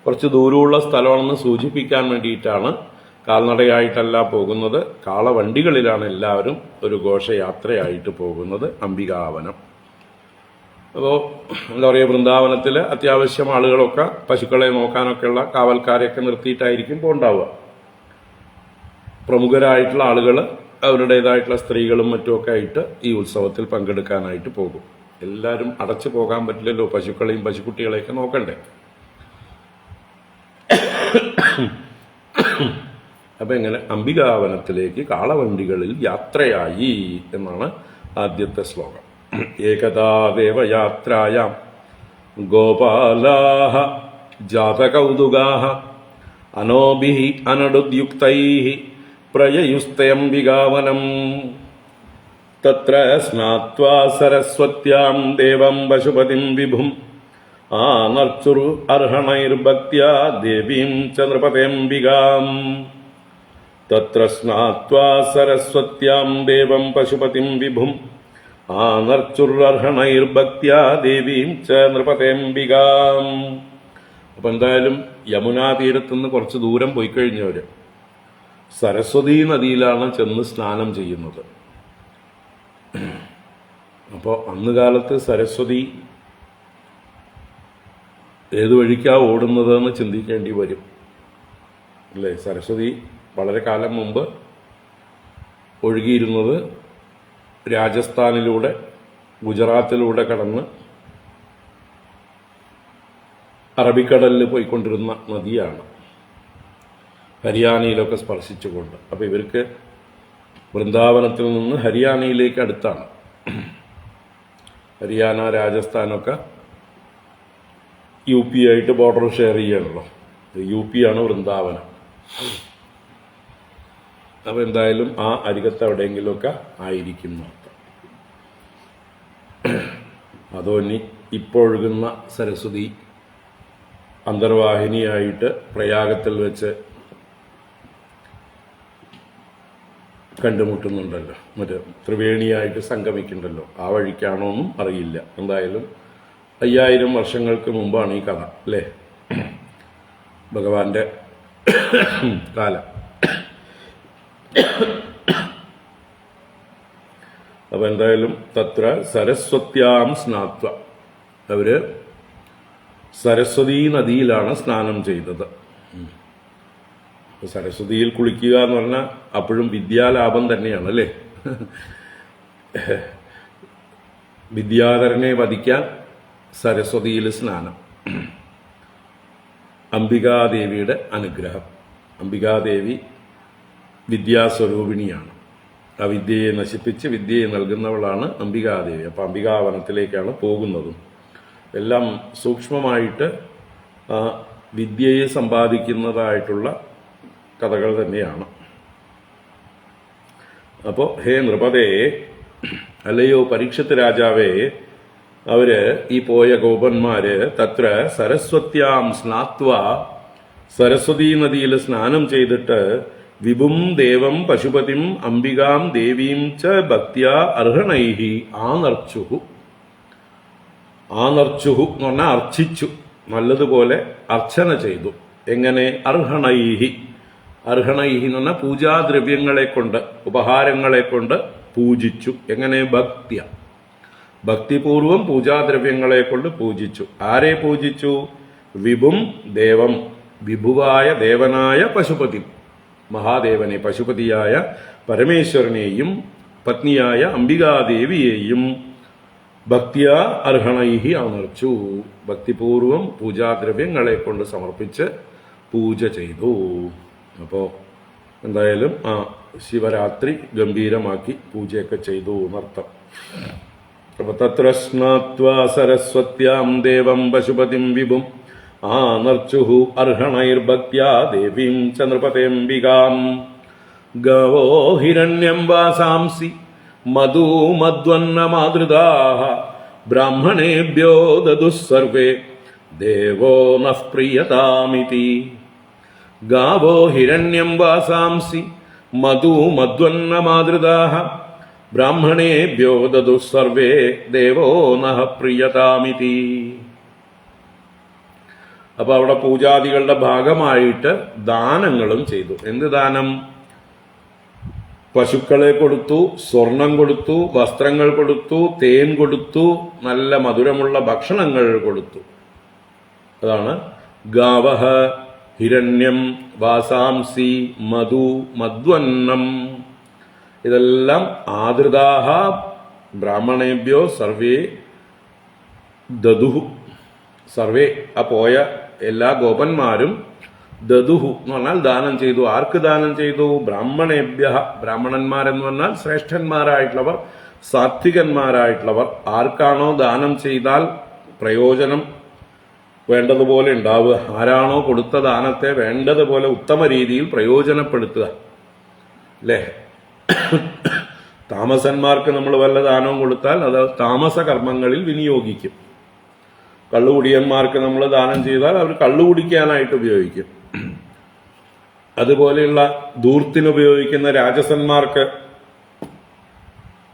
കുറച്ച് ദൂരമുള്ള സ്ഥലമാണെന്ന് സൂചിപ്പിക്കാൻ വേണ്ടിയിട്ടാണ് കാൽനടയായിട്ടല്ല പോകുന്നത്, കാളവണ്ടികളിലാണ് എല്ലാവരും ഒരു ഘോഷയാത്രയായിട്ട് പോകുന്നത് അംബികാവനം. അപ്പോൾ എന്താ പറയുക, വൃന്ദാവനത്തിൽ അത്യാവശ്യം ആളുകളൊക്കെ പശുക്കളെ നോക്കാനൊക്കെയുള്ള കാവൽക്കാരെയൊക്കെ നിർത്തിയിട്ടായിരിക്കും പോണ്ടാവുക. പ്രമുഖരായിട്ടുള്ള ആളുകൾ അവരുടേതായിട്ടുള്ള സ്ത്രീകളും മറ്റുമൊക്കെ ആയിട്ട് ഈ ഉത്സവത്തിൽ പങ്കെടുക്കാനായിട്ട് പോകും. എല്ലാവരും അടച്ചു പോകാൻ പറ്റില്ലല്ലോ, പശുക്കളെയും പശുക്കുട്ടികളെയൊക്കെ നോക്കണ്ടേ. അപ്പം ഇങ്ങനെ അംബികാവനത്തിലേക്ക് കാളവണ്ടികളിൽ യാത്രയായി എന്നാണ് ആദ്യത്തെ ശ്ലോകം. ഏകദാ ദേവയാത്രായാം ഗോപാലാഹ ജാതകൗതുകാഹ അനോഭിഃ അനടുദ്യുക്തൈഃ പ്രയയുസ്തയംബികാവനം തത്ര സ്നാത്വാ സരസ്വത്യാം ദേവം പശുപതിം വിഭും ആനർച്ചുർ അർഹണൈർഭക്ത്യാ ദേവീം ച നൃപതേംബികാം. തത്ര സ്നാത്വാ സരസ്വത്യാം ദേവം പശുപതിം വിഭും ആനർച്ചുർ അർഹണൈർഭക്ത്യാ ദേവീം ച നൃപതേംബികാം. അപ്പം എന്തായാലും യമുനാ തീരത്തുനിന്ന് കുറച്ച് ദൂരം പോയി കഴിഞ്ഞവർ സരസ്വതീ നദിയിലാണ് ചെന്ന് സ്നാനം ചെയ്യുന്നത്. അപ്പോൾ അന്ന് കാലത്ത് സരസ്വതി ഏത് വഴിക്കാ ഓടുന്നതെന്ന് ചിന്തിക്കേണ്ടി വരും അല്ലേ. സരസ്വതി വളരെ കാലം മുമ്പ് ഒഴുകിയിരുന്നത് രാജസ്ഥാനിലൂടെ ഗുജറാത്തിലൂടെ കടന്ന് അറബിക്കടലിൽ പോയിക്കൊണ്ടിരുന്ന നദിയാണ്, ഹരിയാനയിലൊക്കെ സ്പർശിച്ചുകൊണ്ട്. അപ്പോൾ ഇവർക്ക് വൃന്ദാവനത്തിൽ നിന്ന് ഹരിയാനയിലേക്ക് അടുത്താണ്. ഹരിയാന രാജസ്ഥാനൊക്കെ യു പി ആയിട്ട് ബോർഡർ ഷെയർ ചെയ്യണല്ലോ. യു പി ആണ് വൃന്ദാവനം. അപ്പോൾ എന്തായാലും ആ അരികത്ത് എവിടെയെങ്കിലുമൊക്കെ ആയിരിക്കും അർത്ഥം. അതോ ഇനി ഇപ്പൊഴുകുന്ന സരസ്വതി അന്തർവാഹിനിയായിട്ട് പ്രയാഗത്തിൽ വെച്ച് കണ്ടുമുട്ടുന്നുണ്ടല്ലോ, മറ്റേ ത്രിവേണിയായിട്ട് സംഗമിക്കുന്നുണ്ടല്ലോ, ആ വഴിക്കാണോ എന്നും അറിയില്ല. എന്തായാലും 5000 വർഷങ്ങൾക്ക് മുമ്പാണ് ഈ കഥ അല്ലേ, ഭഗവാന്റെ കാലം. അപ്പം എന്തായാലും തത്ര സരസ്വത്യാം സ്നാത്വ, അവര് സരസ്വതീ നദിയിലാണ് സ്നാനം ചെയ്തത്. സരസ്വതിയിൽ കുളിക്കുക എന്ന് പറഞ്ഞാൽ അപ്പോഴും വിദ്യാലാഭം തന്നെയാണ് അല്ലേ. വിദ്യാധരനെ വധിക്കാൻ സരസ്വതിയിൽ സ്നാനം. അംബികാദേവിയുടെ അനുഗ്രഹം. അംബികാദേവി വിദ്യാസ്വരൂപിണിയാണ്. ആ വിദ്യയെ നശിപ്പിച്ച് വിദ്യയെ നൽകുന്നവളാണ് അംബികാദേവി. അപ്പം അംബികാവനത്തിലേക്കാണ് പോകുന്നതും. എല്ലാം സൂക്ഷ്മമായിട്ട് വിദ്യയെ സമ്പാദിക്കുന്നതായിട്ടുള്ള കഥകൾ തന്നെയാണ്. അപ്പോൾ ഹേ നൃപതേ, അല്ലയോ പരീക്ഷത്ത് രാജാവേ, അവര് ഈ പോയ ഗോപന്മാര് തത്ര സരസ്വത്യാം സ്നാത്വ, സരസ്വതീ നദിയിൽ സ്നാനം ചെയ്തിട്ട് വിഭും ദേവം പശുപതിം അംബികാം ദേവീം ച ഭക്ത്യാ അർഹണൈഹി ആനർച്ചുഹു. ആനർച്ചുഹു എന്ന് പറഞ്ഞാൽ അർച്ചിച്ചു, നല്ലതുപോലെ അർച്ചന ചെയ്തു. എങ്ങനെ? അർഹണൈഹി. അർഹണൈഹി എന്ന് പറഞ്ഞാൽ പൂജാദ്രവ്യങ്ങളെ കൊണ്ട്, ഉപഹാരങ്ങളെ കൊണ്ട് പൂജിച്ചു. എങ്ങനെ? ഭക്ത്യ, ഭക്തിപൂർവം പൂജാദ്രവ്യങ്ങളെ കൊണ്ട് പൂജിച്ചു. ആരെ പൂജിച്ചു? വിഭും ദേവം, വിഭുവായ ദേവനായ പശുപതി, മഹാദേവനെ, പശുപതിയായ പരമേശ്വരനെയും പത്നിയായ അംബികാദേവിയെയും ഭക്തിയ അർഹണൈഹി അമർച്ചു, ഭക്തിപൂർവം പൂജാദ്രവ്യങ്ങളെ കൊണ്ട് സമർപ്പിച്ച് പൂജ ചെയ്തു. അപ്പോൾ എന്തായാലും ആ ശിവരാത്രി ഗംഭീരമാക്കി പൂജയൊക്കെ ചെയ്തു എന്നർത്ഥം. അപ്പൊ തത്ര സ്നാത്വാ സരസ്വത്യാം ദേവം പശുപതിം വിഭും ആനർച്ചുഹു അർഹണൈർഭക്ത്യാ ദേവീം ച നൃപതേംബികാം. ഗവോ ഹിരണ്യം വാസാംസി മധുമദ്വന്നമാതൃതാഃ ബ്രാഹ്മണേഭ്യോ ദദുഃ സർവേ ദേവോ നഃ പ്രിയതാമിതി. ഗാവോ ഹിരണ്യം വാസാംസി മധുമദ്വന്നമാതൃതാഃ ബ്രാഹ്മണേഭ്യോ ദദുഃ സർവേ ദേവോ നഃ പ്രിയതാമിതി. അപ്പോൾ അവിടെ പൂജാദികളുടെ ഭാഗമായിട്ട് ദാനങ്ങളും ചെയ്തു. എന്ത് ദാനം? പശുക്കളെ കൊടുത്തു, സ്വർണം കൊടുത്തു, വസ്ത്രങ്ങൾ കൊടുത്തു, തേൻ കൊടുത്തു, നല്ല മധുരമുള്ള ഭക്ഷണങ്ങൾ കൊടുത്തു. അതാണ് ഗാവഹ ഹിരണ്യം വാസാംസി മധു മധ്വന്നം. ഇതെല്ലാം ആദൃതാഹ ബ്രാഹ്മണേഭ്യോ സർവേ ദദുഹു. സർവേ ആ പോയ എല്ലാ ഗോപന്മാരും ദദുഹു എന്ന് പറഞ്ഞാൽ ദാനം ചെയ്തു. ആർക്ക് ദാനം ചെയ്തു? ബ്രാഹ്മണേഭ്യ. ബ്രാഹ്മണന്മാരെന്ന് പറഞ്ഞാൽ ശ്രേഷ്ഠന്മാരായിട്ടുള്ളവർ, സാത്വികന്മാരായിട്ടുള്ളവർ. ആർക്കാണോ ദാനം ചെയ്താൽ പ്രയോജനം വേണ്ടതുപോലെ ഉണ്ടാവുക, ആരാണോ കൊടുത്ത ദാനത്തെ വേണ്ടതുപോലെ ഉത്തമ രീതിയിൽ പ്രയോജനപ്പെടുത്തുക, അല്ലേ? താമസന്മാർക്ക് നമ്മൾ വല്ല ദാനവും കൊടുത്താൽ അത് താമസ കർമ്മങ്ങളിൽ വിനിയോഗിക്കും. കള്ളുകുടിയന്മാർക്ക് നമ്മൾ ദാനം ചെയ്താൽ അവർ കള്ളുകുടിക്കാനായിട്ട് ഉപയോഗിക്കും. അതുപോലെയുള്ള ധൂർത്തിനുപയോഗിക്കുന്ന രാജസന്മാർക്ക്,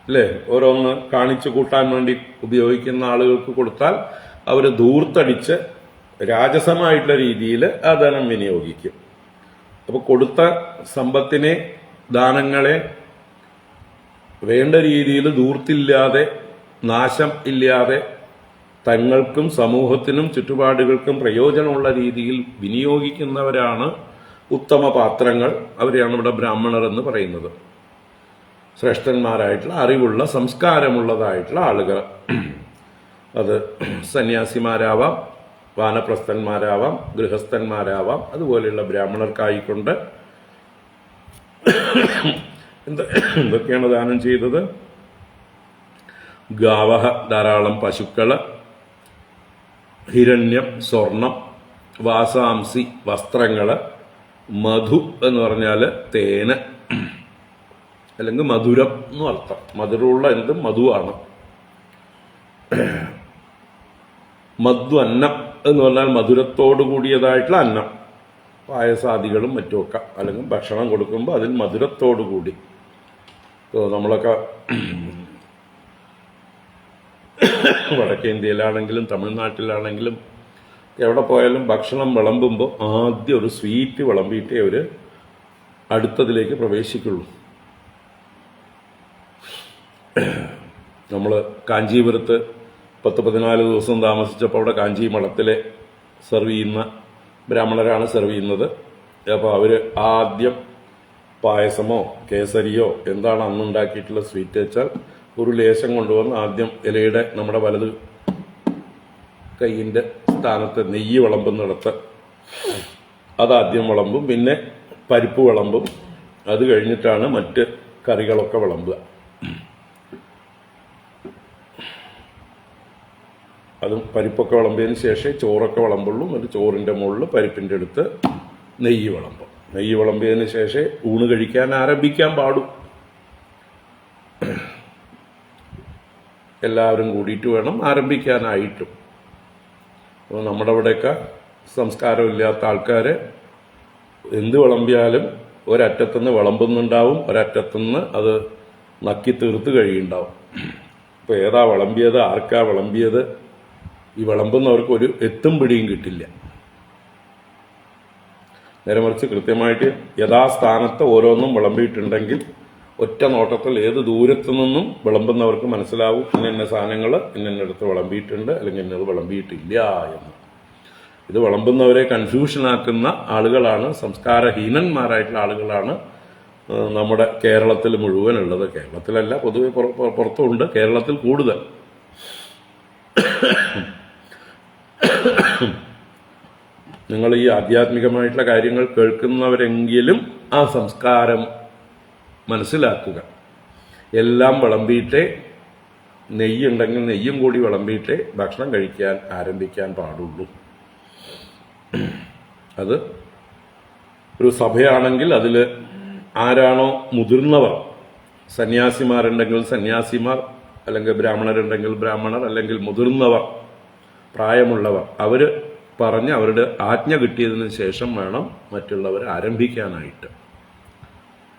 അല്ലേ, ഓരോന്ന് കാണിച്ചു കൂട്ടാൻ വേണ്ടി ഉപയോഗിക്കുന്ന ആളുകൾക്ക് കൊടുത്താൽ അവർ ധൂർത്തടിച്ച് രാജസമായിട്ടുള്ള രീതിയിൽ ആ ധനം വിനിയോഗിക്കും. അപ്പോൾ കൊടുത്ത സമ്പത്തിനെ, ദാനങ്ങളെ വേണ്ട രീതിയിൽ ധൂർത്തില്ലാതെ, നാശം ഇല്ലാതെ തങ്ങൾക്കും സമൂഹത്തിനും ചുറ്റുപാടുകൾക്കും പ്രയോജനമുള്ള രീതിയിൽ വിനിയോഗിക്കുന്നവരാണ് ഉത്തമ പാത്രങ്ങൾ. അവരെയാണ് ഇവിടെ ബ്രാഹ്മണർ എന്ന് പറയുന്നത്. ശ്രേഷ്ഠന്മാരായിട്ടുള്ള, അറിവുള്ള, സംസ്കാരമുള്ളതായിട്ടുള്ള ആളുകൾ. അത് സന്യാസിമാരാവാം, വാനപ്രസ്ഥന്മാരാവാം, ഗൃഹസ്ഥന്മാരാവാം. അതുപോലെയുള്ള ബ്രാഹ്മണർക്കായിക്കൊണ്ട് എന്തൊക്കെയാണ് ദാനം ചെയ്തത്? ഗാവഹ ധാരാളം പശുക്കള്, ഹിരണ്യം സ്വർണം, വാസാംസി വസ്ത്രങ്ങള്, മധു എന്ന് പറഞ്ഞാൽ തേന് അല്ലെങ്കിൽ മധുരം എന്ന് അർത്ഥം. മധുരമുള്ള എന്തും മധുവാണ്. മധ്വന്നം എന്ന് പറഞ്ഞാൽ മധുരത്തോടു കൂടിയതായിട്ടുള്ള അന്നം, പായസാദികളും മറ്റുമൊക്കെ. അല്ലെങ്കിൽ ഭക്ഷണം കൊടുക്കുമ്പോൾ അതിൽ മധുരത്തോടു കൂടി. നമ്മളൊക്കെ വടക്കേ ഇന്ത്യയിലാണെങ്കിലും തമിഴ്നാട്ടിലാണെങ്കിലും എവിടെ പോയാലും ഭക്ഷണം വിളമ്പുമ്പോൾ ആദ്യം ഒരു സ്വീറ്റ് വിളമ്പിയിട്ടേ അവർ അടുത്തതിലേക്ക് പ്രവേശിക്കുള്ളൂ. നമ്മൾ കാഞ്ചീപുരത്ത് 10-14 ദിവസം താമസിച്ചപ്പോൾ അവിടെ കാഞ്ചി മഠത്തിലെ സെർവ് ചെയ്യുന്ന ബ്രാഹ്മണരാണ് സെർവ് ചെയ്യുന്നത്. അപ്പോൾ അവർ ആദ്യം പായസമോ കേസരിയോ എന്താണ് അന്നുണ്ടാക്കിയിട്ടുള്ള സ്വീറ്റ് വെച്ചാൽ ഒരു ലേശം കൊണ്ടുവന്ന് ആദ്യം ഇലയുടെ നമ്മുടെ വലത് കൈയിൻ്റെ സ്ഥാനത്ത് നെയ്യ് വിളമ്പുന്നിടത്ത് അതാദ്യം വിളമ്പും. പിന്നെ പരിപ്പ് വിളമ്പും. അത് കഴിഞ്ഞിട്ടാണ് മറ്റ് കറികളൊക്കെ വിളമ്പുക. അതും പരിപ്പൊക്കെ വിളമ്പിയതിന് ശേഷം ചോറൊക്കെ വിളമ്പുള്ളൂ. എന്നിട്ട് ചോറിൻ്റെ മുകളിൽ പരിപ്പിൻ്റെ അടുത്ത് നെയ്യ് വിളമ്പും. നെയ്യ് വിളമ്പിയതിന് ശേഷം ഊണ് കഴിക്കാൻ ആരംഭിക്കാൻ പാടും. എല്ലാവരും കൂടിയിട്ട് വേണം ആരംഭിക്കാനായിട്ടും. അപ്പോൾ നമ്മുടെ അവിടെയൊക്കെ സംസ്കാരമില്ലാത്ത ആൾക്കാർ എന്ത് വിളമ്പിയാലും ഒരറ്റത്തുനിന്ന് വിളമ്പുന്നുണ്ടാവും, ഒരറ്റത്തുനിന്ന് അത് നക്കി തീർത്ത് കഴിയുണ്ടാവും. അപ്പോൾ ഏതാ വിളമ്പിയത്, ആർക്കാ വിളമ്പിയത്, ഈ വിളമ്പുന്നവർക്ക് ഒരു എത്തും പിടിയും കിട്ടില്ല. നേരെ മറിച്ച് കൃത്യമായിട്ട് യഥാസ്ഥാനത്ത് ഓരോന്നും വിളമ്പിയിട്ടുണ്ടെങ്കിൽ ഒറ്റ നോട്ടത്തിൽ ഏത് ദൂരത്തു നിന്നും വിളമ്പുന്നവർക്ക് മനസ്സിലാവും ഇന്ന സാധനങ്ങൾ ഇന്നിടത്ത് വിളമ്പിയിട്ടുണ്ട് അല്ലെങ്കിൽ ഇന്നത് വിളമ്പിയിട്ടില്ല എന്ന്. ഇത് വിളമ്പുന്നവരെ കൺഫ്യൂഷനാക്കുന്ന ആളുകളാണ്, സംസ്കാരഹീനന്മാരായിട്ടുള്ള ആളുകളാണ് നമ്മുടെ കേരളത്തിൽ മുഴുവനുള്ളത്. കേരളത്തിലല്ല, പൊതുവെ പുറത്തുമുണ്ട്, കേരളത്തിൽ കൂടുതൽ. നിങ്ങൾ ഈ ആധ്യാത്മികമായിട്ടുള്ള കാര്യങ്ങൾ കേൾക്കുന്നവരെങ്കിലും ആ സംസ്കാരം മനസ്സിലാക്കുക. എല്ലാം വിളമ്പിയിട്ടേ, നെയ്യുണ്ടെങ്കിൽ നെയ്യും കൂടി വിളമ്പിയിട്ടേ ഭക്ഷണം കഴിക്കാൻ ആരംഭിക്കാൻ പാടുള്ളൂ. അത് ഒരു സഭയാണെങ്കിൽ അതിൽ ആരാണോ മുതിർന്നവർ, സന്യാസിമാരുണ്ടെങ്കിൽ സന്യാസിമാർ, അല്ലെങ്കിൽ ബ്രാഹ്മണരുണ്ടെങ്കിൽ ബ്രാഹ്മണർ, അല്ലെങ്കിൽ മുതിർന്നവർ, പ്രായമുള്ളവർ, അവർ പറഞ്ഞ് അവരുടെ ആജ്ഞ കിട്ടിയതിന് ശേഷം വേണം മറ്റുള്ളവർ ആരംഭിക്കാനായിട്ട്.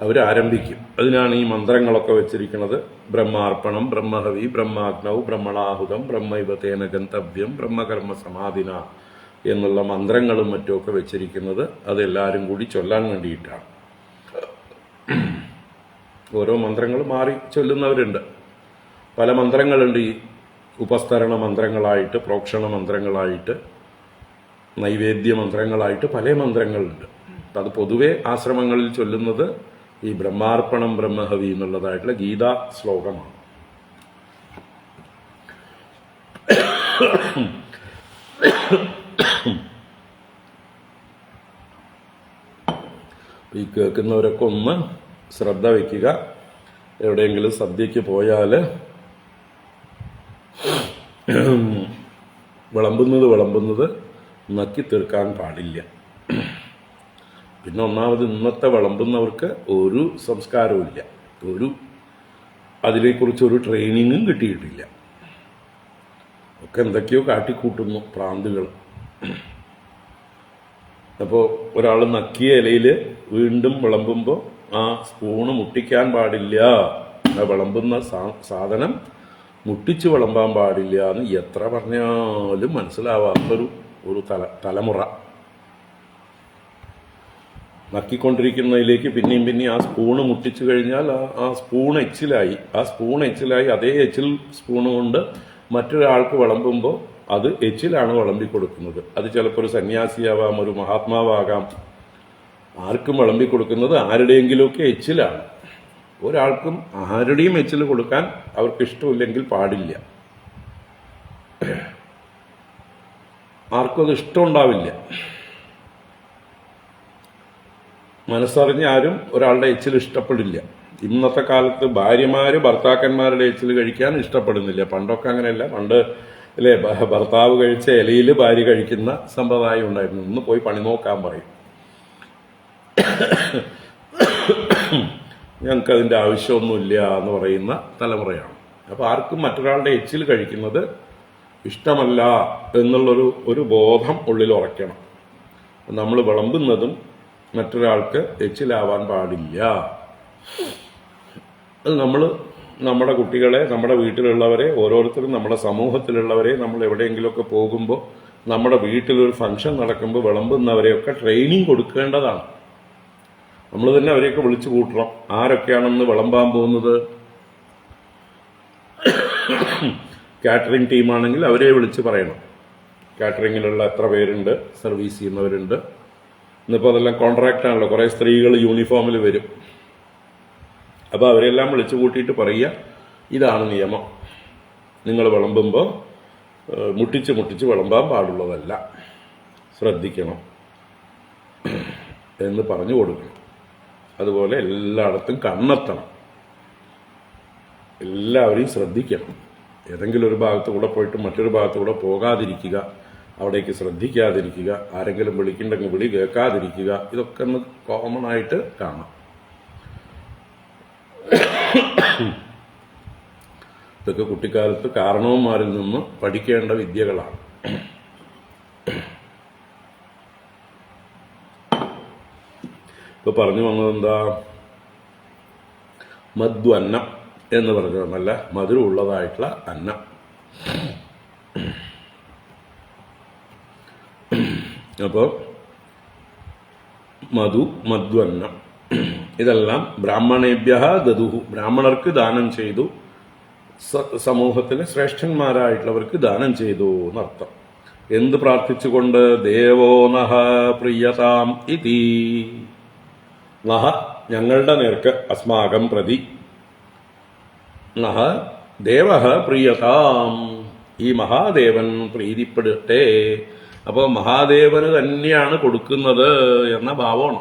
അവരാരംഭിക്കും. അതിനാണ് ഈ മന്ത്രങ്ങളൊക്കെ വെച്ചിരിക്കുന്നത്. ബ്രഹ്മാർപ്പണം, ബ്രഹ്മഹവി, ബ്രഹ്മാഗ്നൗ, ബ്രഹ്മണാഹുതം, ബ്രഹ്മൈവ തേന ഗന്തവ്യം, ബ്രഹ്മകർമ്മ സമാധിന എന്നുള്ള മന്ത്രങ്ങളും മറ്റുമൊക്കെ വെച്ചിരിക്കുന്നത് അതെല്ലാവരും കൂടി ചൊല്ലാൻ വേണ്ടിയിട്ടാണ്. ഓരോ മന്ത്രങ്ങൾ മാറി ചൊല്ലുന്നവരുണ്ട്. പല മന്ത്രങ്ങളുണ്ട്. ഈ ഉപസ്തരണ മന്ത്രങ്ങളായിട്ട്, പ്രോക്ഷണ മന്ത്രങ്ങളായിട്ട്, നൈവേദ്യ മന്ത്രങ്ങളായിട്ട് പല മന്ത്രങ്ങളുണ്ട്. അത് പൊതുവെ ആശ്രമങ്ങളിൽ ചൊല്ലുന്നത് ഈ ബ്രഹ്മാർപ്പണം ബ്രഹ്മഹവി എന്നുള്ളതായിട്ടുള്ള ഗീതാ ശ്ലോകമാണ്. ഈ കേൾക്കുന്നവരൊക്കെ ഒന്ന് ശ്രദ്ധ വയ്ക്കുക. എവിടെയെങ്കിലും സദ്യക്ക് പോയാൽ വിളമ്പുന്നത് നക്കി തീർക്കാൻ പാടില്ല. പിന്നെ ഒന്നാമത് ഇന്നത്തെ വിളമ്പുന്നവർക്ക് ഒരു സംസ്കാരവും ഇല്ല, അതിനെക്കുറിച്ചൊരു ട്രെയിനിങ്ങും കിട്ടിയിട്ടില്ല. ഒക്കെ എന്തൊക്കെയോ കാട്ടിക്കൂട്ടുന്നു പ്രാന്തുകൾ. അപ്പോൾ ഒരാൾ നക്കിയ ഇലയിൽ വീണ്ടും വിളമ്പുമ്പോൾ ആ സ്പൂണ് മുട്ടിക്കാൻ പാടില്ല, ആ വിളമ്പുന്ന സാധനം മുട്ടിച്ച് വിളമ്പാൻ പാടില്ല എന്ന് എത്ര പറഞ്ഞാലും മനസ്സിലാവാത്തൊരു തലമുറ. നക്കിക്കൊണ്ടിരിക്കുന്നതിലേക്ക് പിന്നെയും ആ സ്പൂണ് മുട്ടിച്ചു കഴിഞ്ഞാൽ ആ സ്പൂൺ എച്ചിലായി അതേ സ്പൂണ് കൊണ്ട് മറ്റൊരാൾക്ക് വിളമ്പുമ്പോൾ അത് എച്ചിലാണ് വിളമ്പി കൊടുക്കുന്നത്. അത് ചിലപ്പോൾ ഒരു സന്യാസിയാവാം, ഒരു മഹാത്മാവാകാം. ആർക്കും വിളമ്പി കൊടുക്കുന്നത് ആരുടെയെങ്കിലുമൊക്കെ എച്ചിലാണ്. ഒരാൾക്കും ആരുടെയും എച്ചിൽ കൊടുക്കാൻ അവർക്ക് ഇഷ്ടമില്ലെങ്കിൽ പാടില്ല. ആർക്കും അത് ഇഷ്ടമുണ്ടാവില്ല. മനസ്സറിഞ്ഞ് ആരും ഒരാളുടെ എച്ചിൽ ഇഷ്ടപ്പെടില്ല. ഇന്നത്തെ കാലത്ത് ഭാര്യമാര് ഭർത്താക്കന്മാരുടെ എച്ചിൽ കഴിക്കാൻ ഇഷ്ടപ്പെടുന്നില്ല. പണ്ടൊക്കെ അങ്ങനെയല്ല. പണ്ട് അല്ലേ, ഭർത്താവ് കഴിച്ച ഇലയിൽ ഭാര്യ കഴിക്കുന്ന സമ്പ്രദായം ഉണ്ടായിരുന്നു. ഇന്ന് പോയി പണി നോക്കാൻ പറയും. ഞങ്ങൾക്ക് അതിൻ്റെ ആവശ്യമൊന്നുമില്ല എന്ന് പറയുന്ന തലമുറയാണ്. അപ്പോൾ ആർക്കും മറ്റൊരാളുടെ എച്ചിൽ കഴിക്കുന്നത് ഇഷ്ടമല്ല എന്നുള്ളൊരു ബോധം ഉള്ളിൽ ഉറയ്ക്കണം. നമ്മൾ വിളമ്പുന്നതും മറ്റൊരാൾക്ക് എച്ചിലാവാൻ പാടില്ല. അത് നമ്മുടെ കുട്ടികളെ, നമ്മുടെ വീട്ടിലുള്ളവരെ, ഓരോരുത്തരും നമ്മുടെ സമൂഹത്തിലുള്ളവരെ, നമ്മൾ എവിടെയെങ്കിലുമൊക്കെ പോകുമ്പോൾ, നമ്മുടെ വീട്ടിലൊരു ഫംഗ്ഷൻ നടക്കുമ്പോൾ വിളമ്പുന്നവരെയൊക്കെ ട്രെയിനിങ് കൊടുക്കേണ്ടതാണ്. നമ്മൾ തന്നെ അവരെയൊക്കെ വിളിച്ചു കൂട്ടണം. ആരൊക്കെയാണെന്ന് വിളമ്പാൻ പോകുന്നത്. കാറ്ററിംഗ് ടീമാണെങ്കിൽ അവരെ വിളിച്ച് പറയണം. കാറ്ററിങ്ങിലുള്ള എത്ര പേരുണ്ട്, സർവീസ് ചെയ്യുന്നവരുണ്ട്. ഇന്നിപ്പോൾ അതെല്ലാം കോൺട്രാക്റ്റാണല്ലോ. കുറേ സ്ത്രീകൾ യൂണിഫോമിൽ വരും. അപ്പോൾ അവരെല്ലാം വിളിച്ചു കൂട്ടിയിട്ട് പറയുക, ഇതാണ് നിയമം, നിങ്ങൾ വിളമ്പുമ്പോൾ മുട്ടിച്ച് വിളമ്പാൻ പാടുള്ളതല്ല, ശ്രദ്ധിക്കണം എന്ന് പറഞ്ഞു കൊടുക്കണം. അതുപോലെ എല്ലായിടത്തും കണ്ണെത്തണം, എല്ലാവരെയും ശ്രദ്ധിക്കണം. ഏതെങ്കിലും ഒരു ഭാഗത്ത് കൂടെ പോയിട്ട് മറ്റൊരു ഭാഗത്ത് കൂടെ പോകാതിരിക്കുക, അവിടേക്ക് ശ്രദ്ധിക്കാതിരിക്കുക, ആരെങ്കിലും വിളിക്കുന്നുണ്ടെങ്കിൽ വിളി കേൾക്കാതിരിക്കുക. ഇതൊക്കെ ഒന്ന് കോമൺ ആയിട്ട് കാണാം. ഇതൊക്കെ കുട്ടിക്കാലത്ത് കാരണവന്മാരിൽ നിന്ന് പഠിക്കേണ്ട വിദ്യകളാണ്. ഇപ്പൊ പറഞ്ഞു വന്നതെന്താ, മദ്വന്നം എന്ന് പറഞ്ഞത് നല്ല മധുരമുള്ളതായിട്ടുള്ള അന്നം. അപ്പോൾ മദ്വന്നം ഇതെല്ലാം ബ്രാഹ്മണേഭ്യ ദദുഹു, ബ്രാഹ്മണർക്ക് ദാനം ചെയ്തു, സമൂഹത്തിലെ ശ്രേഷ്ഠന്മാരായിട്ടുള്ളവർക്ക് ദാനം ചെയ്തു എന്നർത്ഥം. എന്ത് പ്രാർത്ഥിച്ചുകൊണ്ട്? ദേവോ നഹ പ്രിയതാം ഇതി, നഹ ഞങ്ങളുടെ നേർക്ക്, അസ്മാകം പ്രതി, നഹ ദേവഃ പ്രിയതാം, ഈ മഹാദേവൻ പ്രീതിപ്പെടട്ടെ. അപ്പോൾ മഹാദേവന് തന്നെയാണ് കൊടുക്കുന്നത് എന്ന ഭാവമാണ്.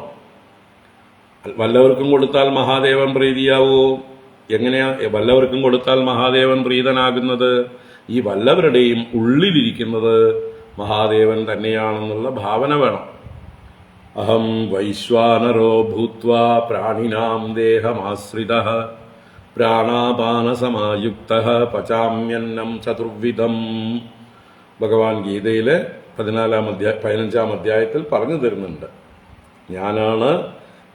വല്ലവർക്കും കൊടുത്താൽ മഹാദേവൻ പ്രീതിയാവോ? എങ്ങനെയാ വല്ലവർക്കും കൊടുത്താൽ മഹാദേവൻ പ്രീതനാകുന്നത്? ഈ വല്ലവരുടെയും ഉള്ളിലിരിക്കുന്നത് മഹാദേവൻ തന്നെയാണെന്നുള്ള ഭാവന വേണം. അഹം വൈശ്വാനരോ ഭൂത്വാ പ്രാണിനാം ദേഹമാശ്രിതഃ പ്രാണാപാനസമായുക്തഃ പചാമ്യന്നം ചതുർവിധം. ഭഗവാൻ ഗീതയിലെ 15-ാം അധ്യായത്തിൽ പറഞ്ഞു തരുന്നുണ്ട്. ഞാനാണ്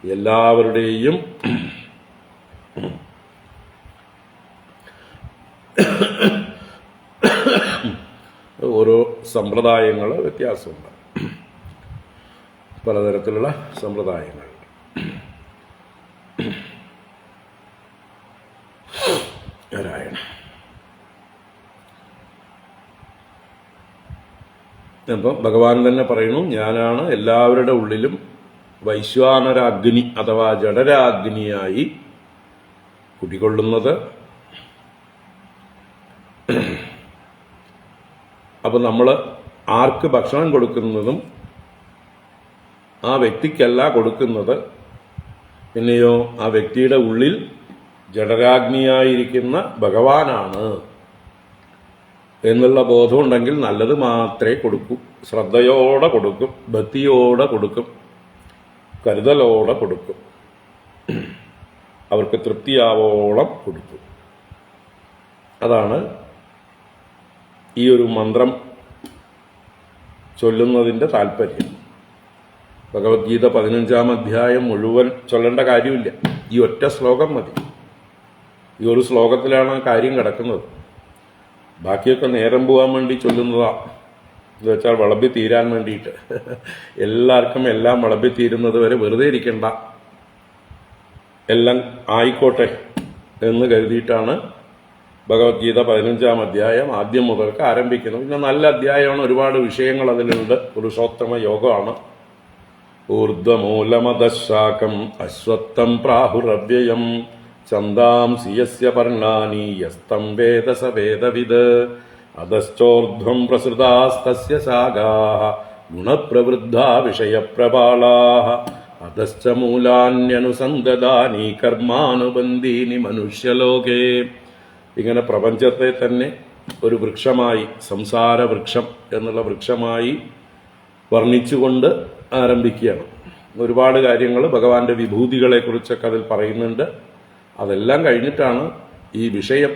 എല്ലാവരുടെയും ഓരോ സമ്പ്രദായങ്ങൾ വ്യത്യാസമുണ്ട്. പലതരത്തിലുള്ള സമ്പ്രദായങ്ങൾ. നാരായണ. അപ്പം ഭഗവാൻ തന്നെ പറയുന്നു, ഞാനാണ് എല്ലാവരുടെ ഉള്ളിലും വൈശ്വാനരാഗ്നി അഥവാ ജഡരാഗ്നിയായി കുടികൊള്ളുന്നത്. അപ്പം നമ്മൾ ആർക്ക് ഭക്ഷണം കൊടുക്കുന്നതും ആ വ്യക്തിക്കല്ല കൊടുക്കുന്നത്, പിന്നെയോ ആ വ്യക്തിയുടെ ഉള്ളിൽ ജഡരാഗ്നിയായിരിക്കുന്ന ഭഗവാനാണ് എന്നുള്ള ബോധമുണ്ടെങ്കിൽ നല്ലത് മാത്രമേ കൊടുക്കൂ. ശ്രദ്ധയോടെ കൊടുക്കും, ഭക്തിയോടെ കൊടുക്കും, കരുതലോടെ കൊടുക്കും, അവർക്ക് തൃപ്തിയാവോളം കൊടുക്കും. അതാണ് ഈ ഒരു മന്ത്രം ചൊല്ലുന്നതിൻ്റെ താല്പര്യം. ഭഗവത്ഗീത 15-ാം അധ്യായം മുഴുവൻ ചൊല്ലേണ്ട കാര്യമില്ല, ഈ ഒറ്റ ശ്ലോകം മതി. ഈ ഒരു ശ്ലോകത്തിലാണ് കാര്യം കിടക്കുന്നത്. ബാക്കിയൊക്കെ നേരം പോകാൻ വേണ്ടി ചൊല്ലുന്നതാണ്. എന്ന് വെച്ചാൽ വിളമ്പി തീരാൻ വേണ്ടിയിട്ട്. എല്ലാവർക്കും എല്ലാം വിളമ്പി തീരുന്നത് വരെ വെറുതെ ഇരിക്കണ്ട, എല്ലാം ആയിക്കോട്ടെ എന്ന് കരുതിയിട്ടാണ് ഭഗവത്ഗീത 15-ാം അധ്യായം ആദ്യം മുതൽക്ക് ആരംഭിക്കുന്നത്. പിന്നെ നല്ല അധ്യായമാണ്, ഒരുപാട് വിഷയങ്ങൾ അതിലുണ്ട്. പുരുഷോത്തമ യോഗമാണ്. ഊർധ്വമൂലമദശാകം അശ്വത്ഥം പ്രാഹുരവ്യയം ഛന്ദാംസി യസ്യ പർണാനി യസ്തം വേദ സ വേദവിദ് അധശ്ചോർധ്വം പ്രസൃതാസ്തസ്യ ശാഖാഃ ഗുണപ്രവൃദ്ധാ വിഷയപ്രബാളാഃ അധശ്ച മൂലാന്യനുസന്ധദാനി കർമാനുബന്ധീനി മനുഷ്യലോകേ. ഇങ്ങനെ പ്രപഞ്ചത്തെ തന്നെ ഒരു വൃക്ഷമായി, സംസാര വൃക്ഷം എന്നുള്ള വൃക്ഷമായി വർണ്ണിച്ചുകൊണ്ട് ആരംഭിക്കുകയാണ്. ഒരുപാട് കാര്യങ്ങൾ ഭഗവാന്റെ വിഭൂതികളെക്കുറിച്ചൊക്കെ അതിൽ പറയുന്നുണ്ട്. അതെല്ലാം കഴിഞ്ഞിട്ടാണ് ഈ വിഷയം.